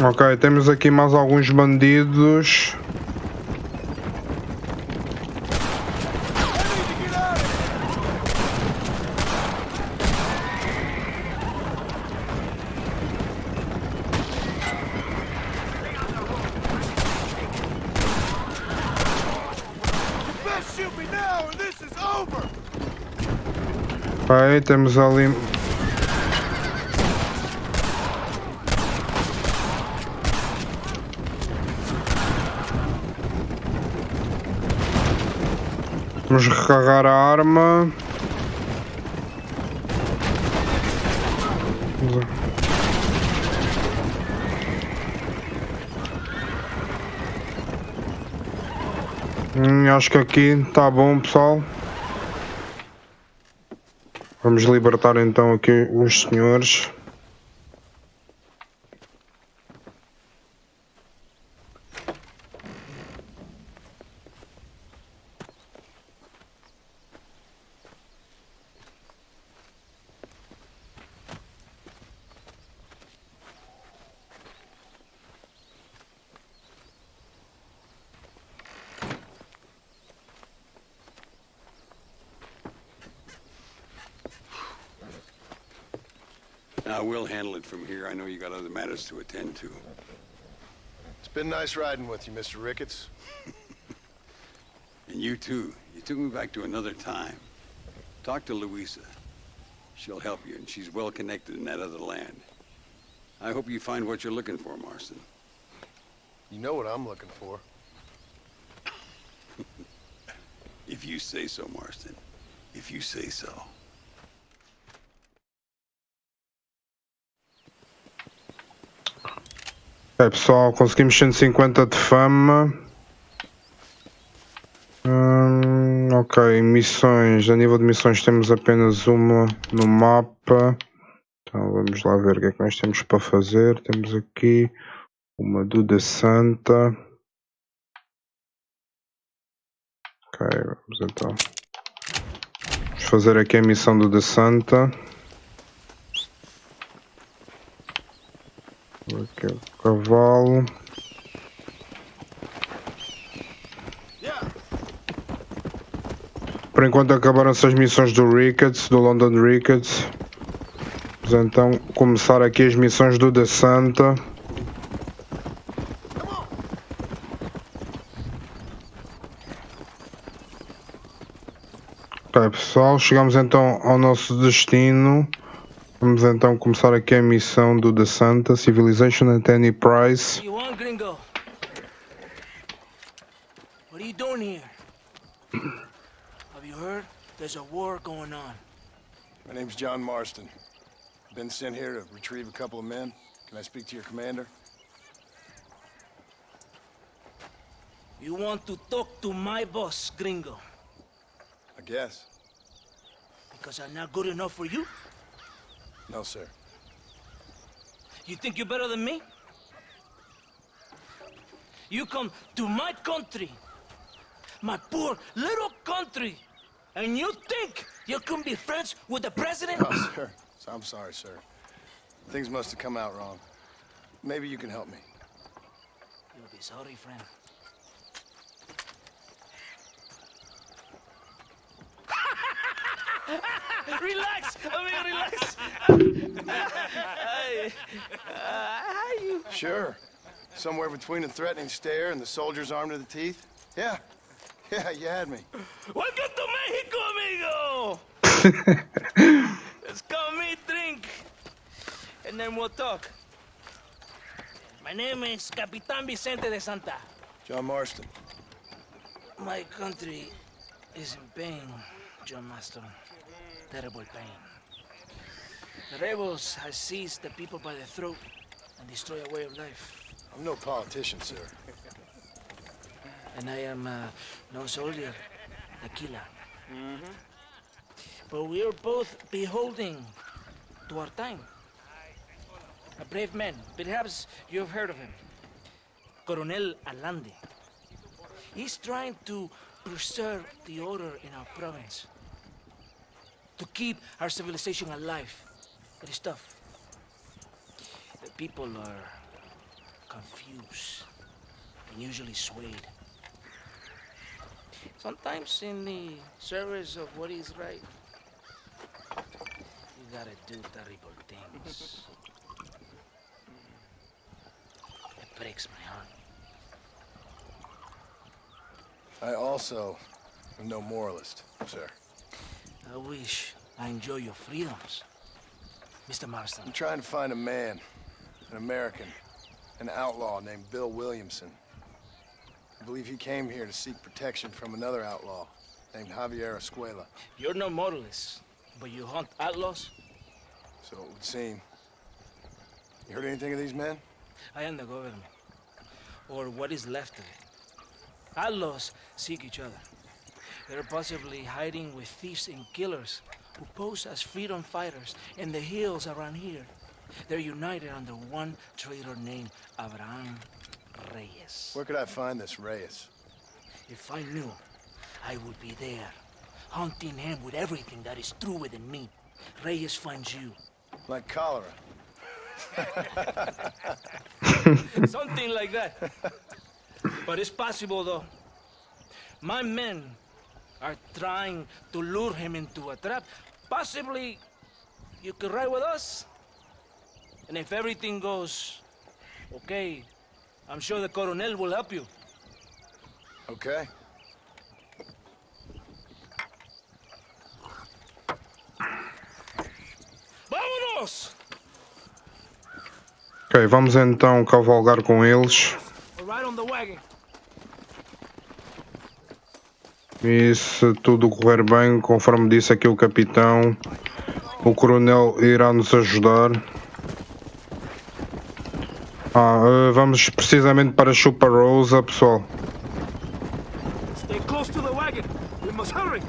Ok, temos aqui mais alguns bandidos. Ok, temos ali... Vamos recarregar a arma. Acho que aqui está bom, pessoal. Vamos libertar então aqui os senhores. I will handle it from here. I know you got other matters to attend to. It's been nice riding with you, Mr. Ricketts. And you too. You took me back to another time. Talk to Louisa. She'll help you, and she's well connected in that other land. I hope you find what you're looking for, Marston. You know what I'm looking for. If you say so, Marston. If you say so. É, pessoal, conseguimos 150 de fama. Ok, missões. A nível de missões temos apenas uma no mapa. Então vamos lá ver o que é que nós temos para fazer. Temos aqui uma do The Santa. Ok, vamos então. Vamos fazer aqui a missão do The Santa. Aqui é o cavalo. Por enquanto acabaram-se as missões do Ricketts, do London Ricketts. Vamos então começar aqui as missões do The Santa. Ok, pessoal, chegamos então ao nosso destino. Vamos então começar aqui a missão do The Santa, Civilization at any price. What do you want, gringo? What are you doing here? Have you heard? There's a war going on. My name's John Marston. Been sent here to retrieve a couple of men. Can I speak to your commander? You want to talk to my boss, gringo? I guess. Because I'm not good enough for you? No, sir. You think you're better than me? You come to my country, my poor little country, and you think you can be friends with the president? Oh, sir. I'm sorry, sir. Things must have come out wrong. Maybe you can help me. You'll be sorry, friend. Relax! Relax! How you? Sure. Somewhere between a threatening stare and the soldier's arm to the teeth? Yeah. Yeah, you had me. Welcome to Mexico, amigo! Let's come eat, drink, and then we'll talk. My name is Capitan Vicente de Santa. John Marston. My country is in pain, John Marston. Terrible pain. The rebels have seized the people by the throat and destroyed a way of life. I'm no politician, sir. And I am no soldier, a killer. But we are both beholding to our time. A brave man. Perhaps you've heard of him. Coronel Allende. He's trying to preserve the order in our province. To keep our civilization alive. It is tough. The people are confused and usually swayed. Sometimes in the service of what is right, you gotta do terrible things. It breaks my heart. I also am no moralist, sir. I wish I enjoy your freedoms, Mr. Marston. I'm trying to find a man, an American, an outlaw named Bill Williamson. I believe he came here to seek protection from another outlaw named Javier Escuela. You're no moralist, but you hunt outlaws? So it would seem. You heard anything of these men? I am the government, or what is left of it. Outlaws seek each other. They're possibly hiding with thieves and killers who pose as freedom fighters in the hills around here. They're united under one traitor named Abraham Reyes. Where could I find this Reyes? If I knew, I would be there, hunting him with everything that is true within me. Reyes finds you. Like cholera. Something like that. But it's possible, though. My men are trying to lure him into a trap. Possibly you could ride with us. And if everything goes okay, I'm sure the Coronel will help you. Okay. Vámonos! Ok, vamos então cavalgar com eles. Right on the wagon. E se tudo correr bem, conforme disse aqui o capitão, o coronel irá nos ajudar. Vamos precisamente para Chupa Rosa, pessoal. Stay close to the wagon. We must hurry.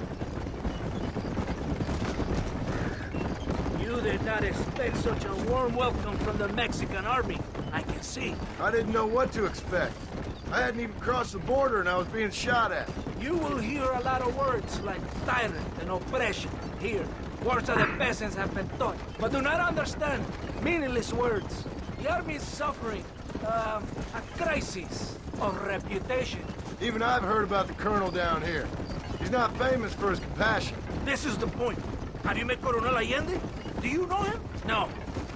You did not expect such a warm welcome from the Mexican army. I can see. I didn't know what to expect. I hadn't even crossed the border and I was being shot at. You will hear a lot of words like tyrant and oppression here. Words that the peasants have been taught, but do not understand. Meaningless words. The army is suffering a crisis of reputation. Even I've heard about the colonel down here. He's not famous for his compassion. This is the point. Have you met Coronel Allende? Do you know him? No.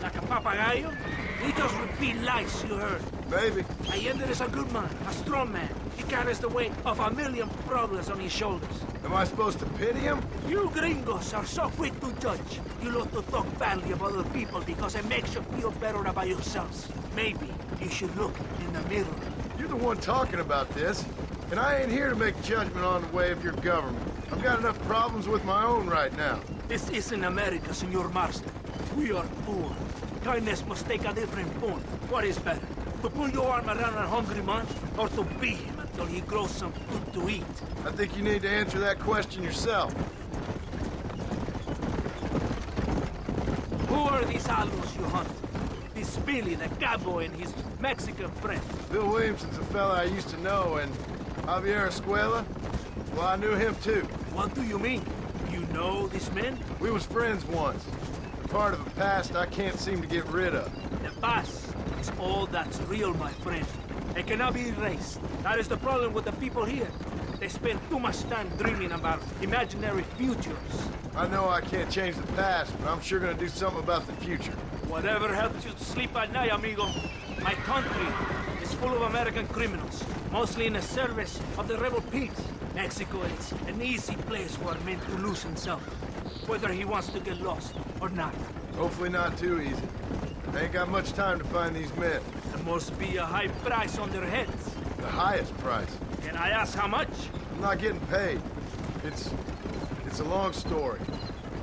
Like a papagayo? He just repeat lies you heard. Maybe. Allende is a good man, a strong man. He carries the weight of 1,000,000 problems on his shoulders. Am I supposed to pity him? You gringos are so quick to judge. You love to talk badly about other people because it makes you feel better about yourselves. Maybe you should look in the mirror. You're the one talking about this, and I ain't here to make judgment on the way of your government. I've got enough problems with my own right now. This isn't America, Senor Marston. We are poor. Kindness must take a different form. What is better? To pull your arm around a hungry man, or to beat him until he grows some food to eat? I think you need to answer that question yourself. Who are these algos you hunt? This Billy, the cowboy, and his Mexican friend. Bill Williamson's a fella I used to know, and Javier Escuela, well, I knew him too. What do you mean? You know these men? We was friends once. Part of a past I can't seem to get rid of. The past is all that's real, my friend. It cannot be erased. That is the problem with the people here. They spend too much time dreaming about imaginary futures. I know I can't change the past, but I'm sure gonna do something about the future. Whatever helps you to sleep at night, amigo. My country is full of American criminals, mostly in the service of the rebel pigs. Mexico is an easy place for a man to lose himself, whether he wants to get lost or not. Hopefully not too easy. I ain't got much time to find these men. There must be a high price on their heads. The highest price. Can I ask how much? I'm not getting paid. It's a long story.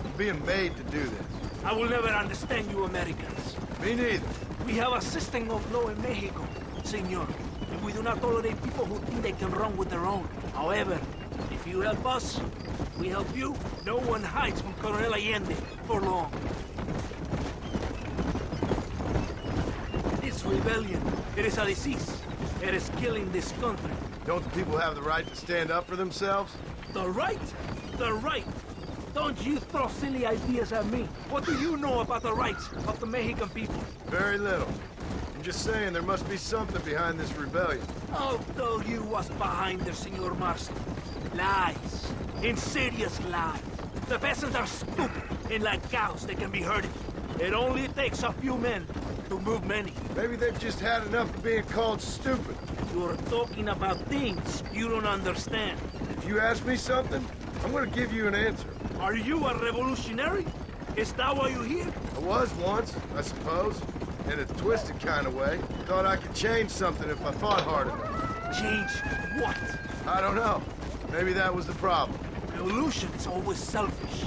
I'm being made to do this. I will never understand you Americans. Me neither. We have a system of law in Mexico, senor. And we do not tolerate people who think they can run with their own. However, if you help us, we help you. No one hides from Colonel Allende for long. This rebellion, it is a disease. It is killing this country. Don't the people have the right to stand up for themselves? The right? The right? Don't you throw silly ideas at me. What do you know about the rights of the Mexican people? Very little. I'm just saying there must be something behind this rebellion. I'll tell you what's behind there, Senor Marston. Lies. Insidious lies. The peasants are stupid, and like cows, they can be herded. It only takes a few men to move many. Maybe they've just had enough of being called stupid. You're talking about things you don't understand. If you ask me something, I'm gonna give you an answer. Are you a revolutionary? Is that why you're here? I was once, I suppose. In a twisted kind of way. Thought I could change something if I fought hard enough. Change what? I don't know. Maybe that was the problem. Revolution is always selfish.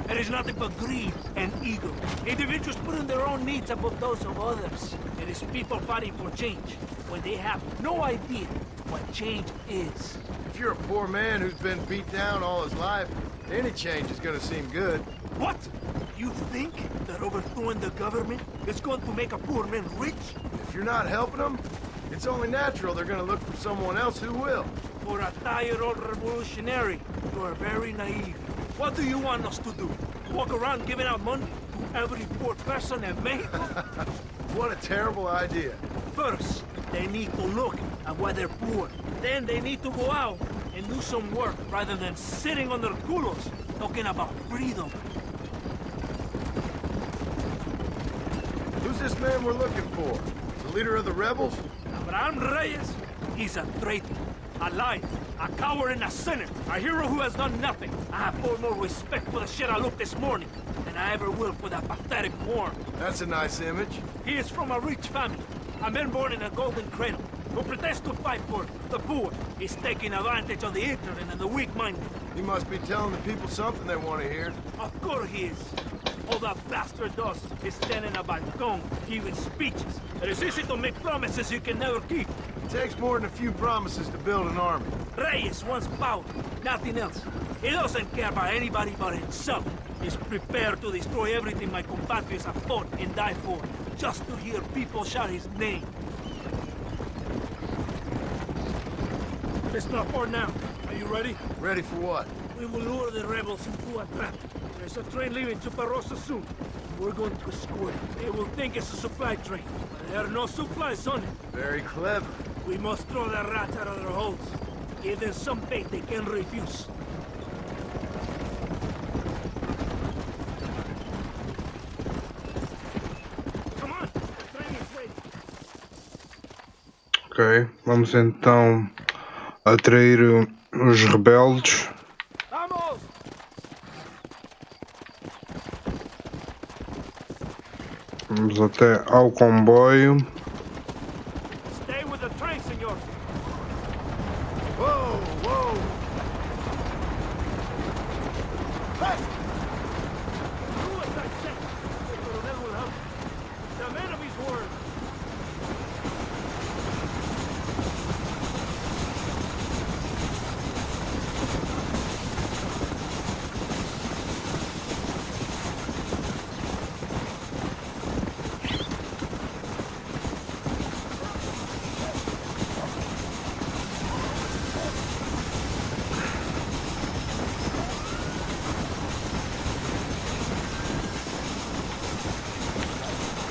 It is nothing but greed and ego. Individuals putting their own needs above those of others. It is people fighting for change when they have no idea what change is. If you're a poor man who's been beat down all his life, any change is gonna seem good. What? You think that overthrowing the government is going to make a poor man rich? If you're not helping them, it's only natural they're gonna look for someone else who will. For a tired old revolutionary, you are very naive. What do you want us to do? Walk around giving out money to every poor person in Mexico? What a terrible idea. First, they need to look at why they're poor. Then they need to go out and do some work rather than sitting on their culos talking about freedom. Who's this man we're looking for? The leader of the rebels? Abraham Reyes? He's a traitor, a liar, a coward and a sinner, a hero who has done nothing. I have far more respect for the shit I looked this morning than I ever will for that pathetic worm. That's a nice image. He is from a rich family, a man born in a golden cradle, who pretends to fight for the poor. He's taking advantage of the ignorant and the weak-minded. He must be telling the people something they want to hear. Of course he is. All that bastard does is stand in a balcony, giving speeches. It is easy to make promises you can never keep. It takes more than a few promises to build an army. Reyes wants power, nothing else. He doesn't care about anybody but himself. He's prepared to destroy everything my compatriots have fought and died for, just to hear people shout his name. It's not far now. Are you ready? Ready for what? We will lure the rebels into a trap. There's a train leaving Chuparosa soon. We're going to escort it. They will think it's a supply train, but there are no supplies on it. Very clever. We must throw the rats out of their holes. Give them some bait they can refuse. Come on, the train is ready. Ok, vamos então atrair os rebeldes. Vamos! Vamos até ao comboio. Stay with the train, senor. Whoa, whoa!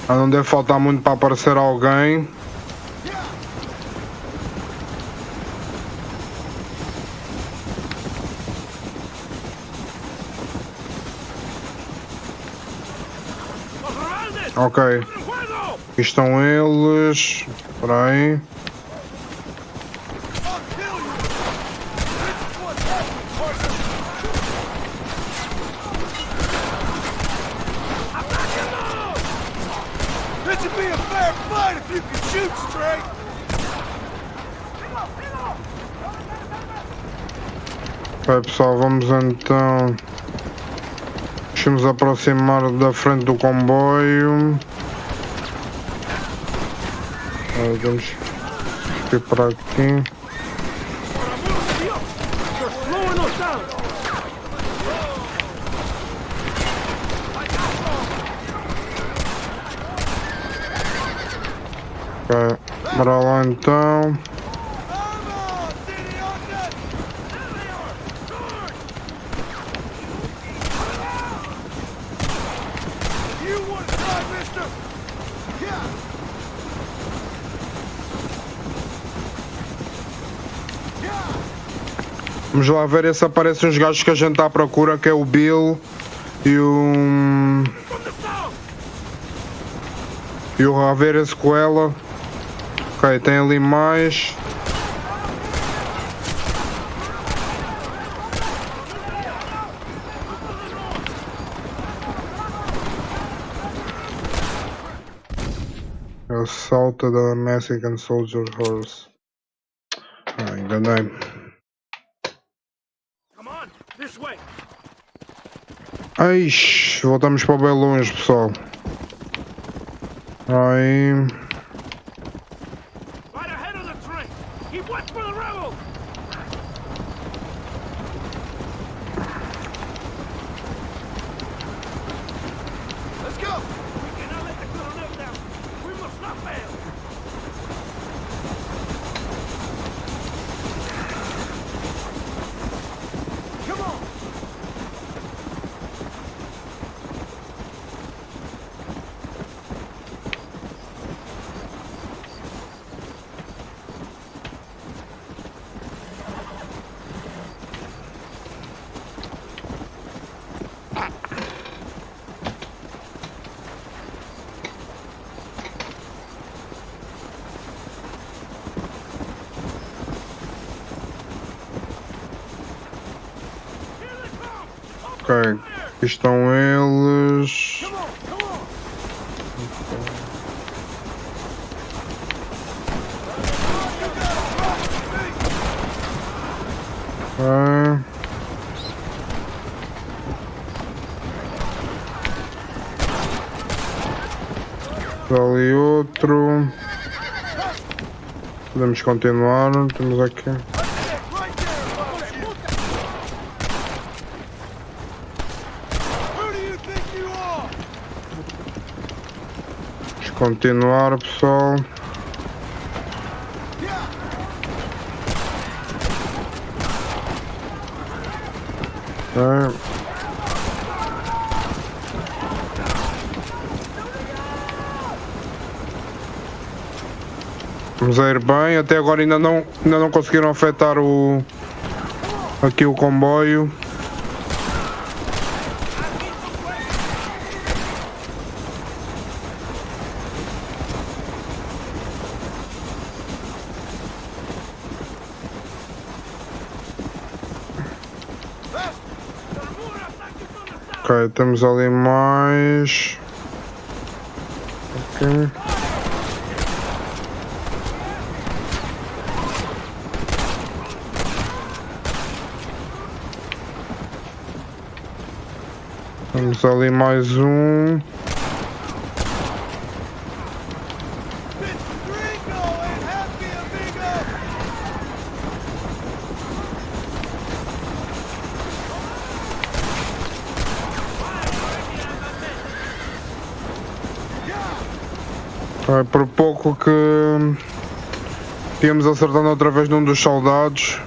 Não deve faltar muito para aparecer alguém. Ok. Aqui estão eles. Espera aí. Ok, pessoal, vamos então. Deixa-nos aproximar da frente do comboio. Vamos ir para aqui. Ok, bora lá então. Vamos lá ver se aparecem os gajos que a gente está à procura, que é o Bill e o Javier Escuela. Ok, tem ali mais. Assalto da Mexican Soldier Horse. Enganei. Aish, voltamos para bem longe, pessoal. Aí. Ok, aqui estão eles. Ok. Ali outro. Podemos continuar, temos aqui. Continuar, pessoal. Vamos a ir bem, até agora ainda não conseguiram afetar aqui o comboio. Ok, temos ali mais. Ok. Temos ali mais um. É por pouco que íamos acertando outra vez num dos soldados.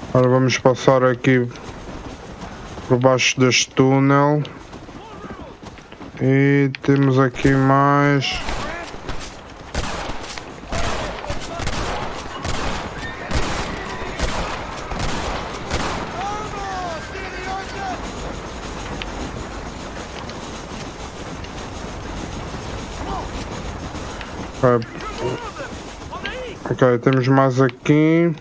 Agora vamos passar aqui por baixo deste túnel. E temos aqui mais. Ok, temos mais aqui.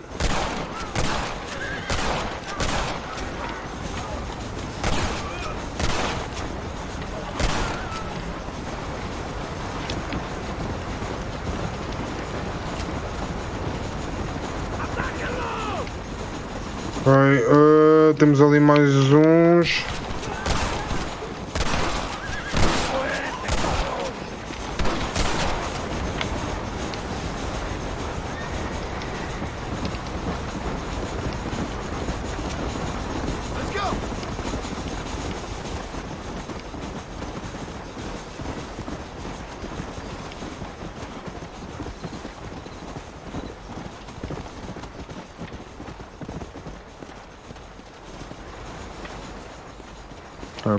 Ok, temos ali mais uns.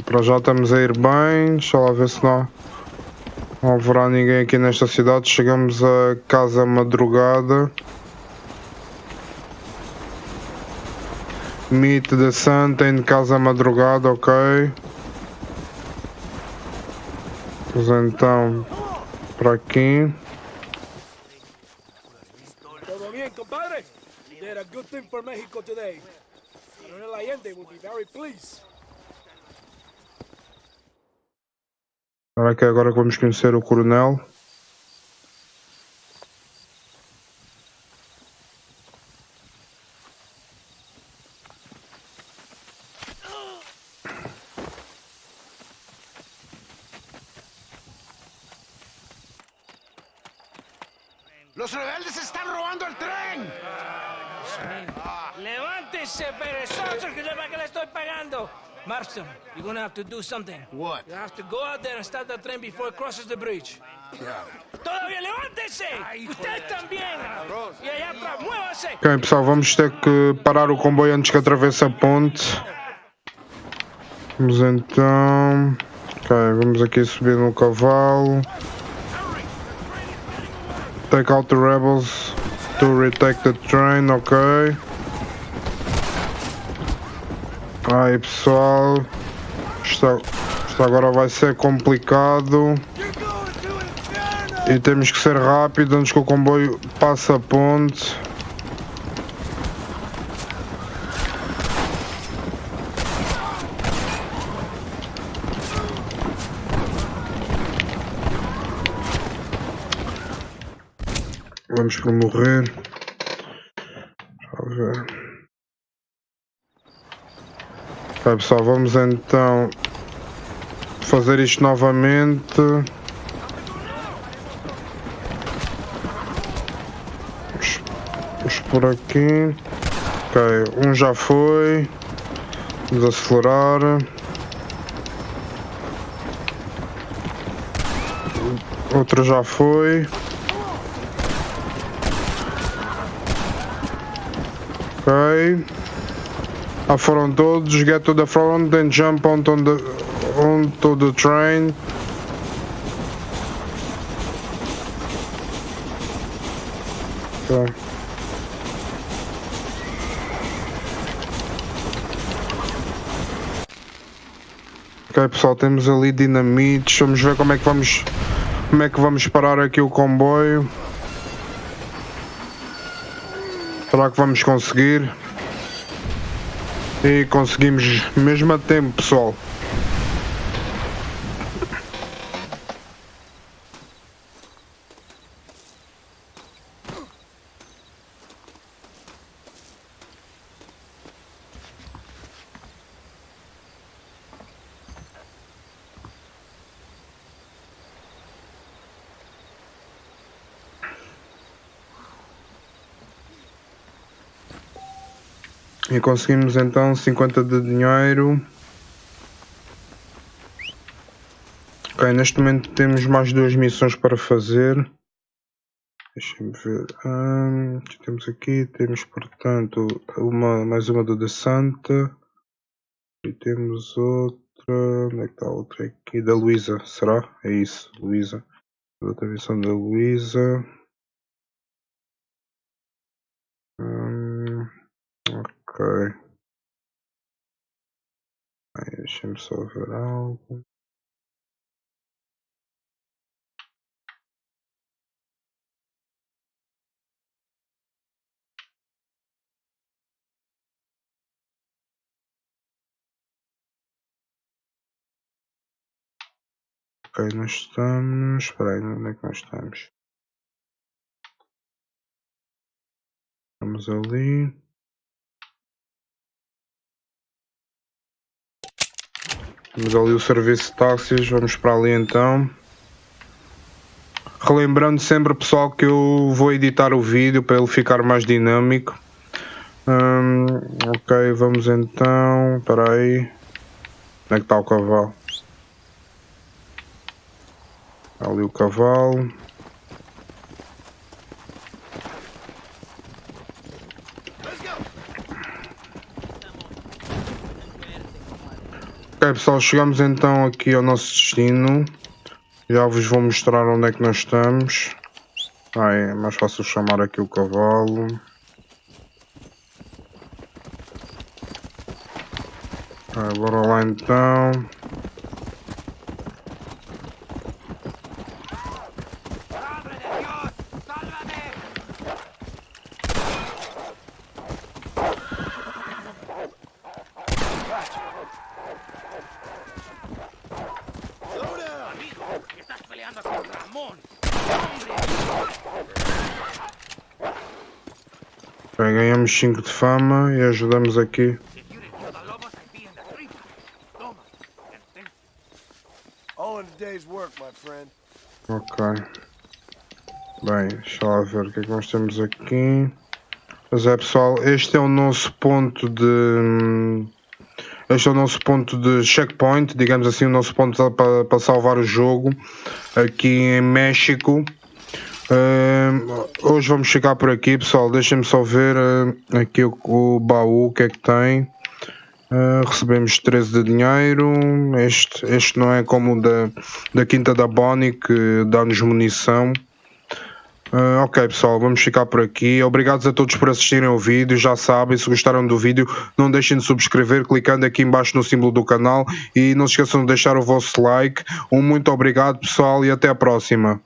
Para já estamos a ir bem, deixa lá ver se não haverá ninguém aqui nesta cidade. Chegamos a casa madrugada. Meet the Sun tem casa madrugada, ok. Vamos então para aqui. Todo bien, compadre? You did a good thing for Mexico today. Coronel Allende will be very pleased. Será que é agora que vamos conhecer o coronel? ¡Los rebeldes están robando el tren! ¡Levántese, perezosos, que sepa que le estoy pagando! Marston, you're gonna have to do something. What? You have to go out there and stop the train before it crosses the bridge. Yeah. ¡Todavía levántese! ¡Usted también! Y allá atrás, muévase! Ok, pessoal, vamos ter que parar o comboio antes que atravesse a ponte. Vamos então... Ok, vamos aqui subir no cavalo. Take out the rebels to retake the train, ok. Aí pessoal, isto agora vai ser complicado e temos que ser rápido antes que o comboio passe a ponte. Vamos por morrer. Deixa eu ver. Ok, pessoal, vamos então fazer isto novamente. Vamos por aqui. Ok, um já foi. Vamos acelerar. Outro já foi. Ok. Ah, foram todos. Get to the front and jump onto the train. Ok. Ok, pessoal, temos ali dinamites. Vamos ver como é que vamos parar aqui o comboio. Será que vamos conseguir? E conseguimos mesmo a tempo, pessoal. E conseguimos então 50 de dinheiro. Ok, neste momento temos mais 2 missões para fazer. Deixa-me ver. Temos aqui, temos portanto mais uma do De Santa. E temos outra. Onde é que está a outra aqui? Da Luísa, será? É isso, Luísa. Outra missão da Luísa. Ok. Deixa-me só ver algo. Ok, nós estamos. Espera aí, onde é que nós estamos? Estamos ali. Temos ali o serviço de táxis. Vamos para ali então. Relembrando sempre, pessoal, que eu vou editar o vídeo para ele ficar mais dinâmico. Ok, vamos então. Espera aí. Onde é que está o cavalo? Está ali o cavalo. Ok, pessoal, chegamos então aqui ao nosso destino. Já vos vou mostrar onde é que nós estamos. É mais fácil chamar aqui o cavalo. Bora lá então. Ganhamos 5 de fama e ajudamos aqui. Ok. Bem, deixa lá ver o que é que nós temos aqui. Mas é, pessoal, este é o nosso ponto de... Este é o nosso ponto de checkpoint, digamos assim, o nosso ponto para salvar o jogo aqui em México. Hoje vamos chegar por aqui, pessoal. Deixem-me só ver aqui o baú, o que é que tem. Recebemos 13 de dinheiro. Este não é como o da Quinta da Bonnie, que dá-nos munição. Ok, pessoal, vamos ficar por aqui. Obrigados a todos por assistirem ao vídeo. Já sabem, se gostaram do vídeo, não deixem de subscrever clicando aqui embaixo no símbolo do canal e não se esqueçam de deixar o vosso like. Muito obrigado, pessoal, e até a próxima.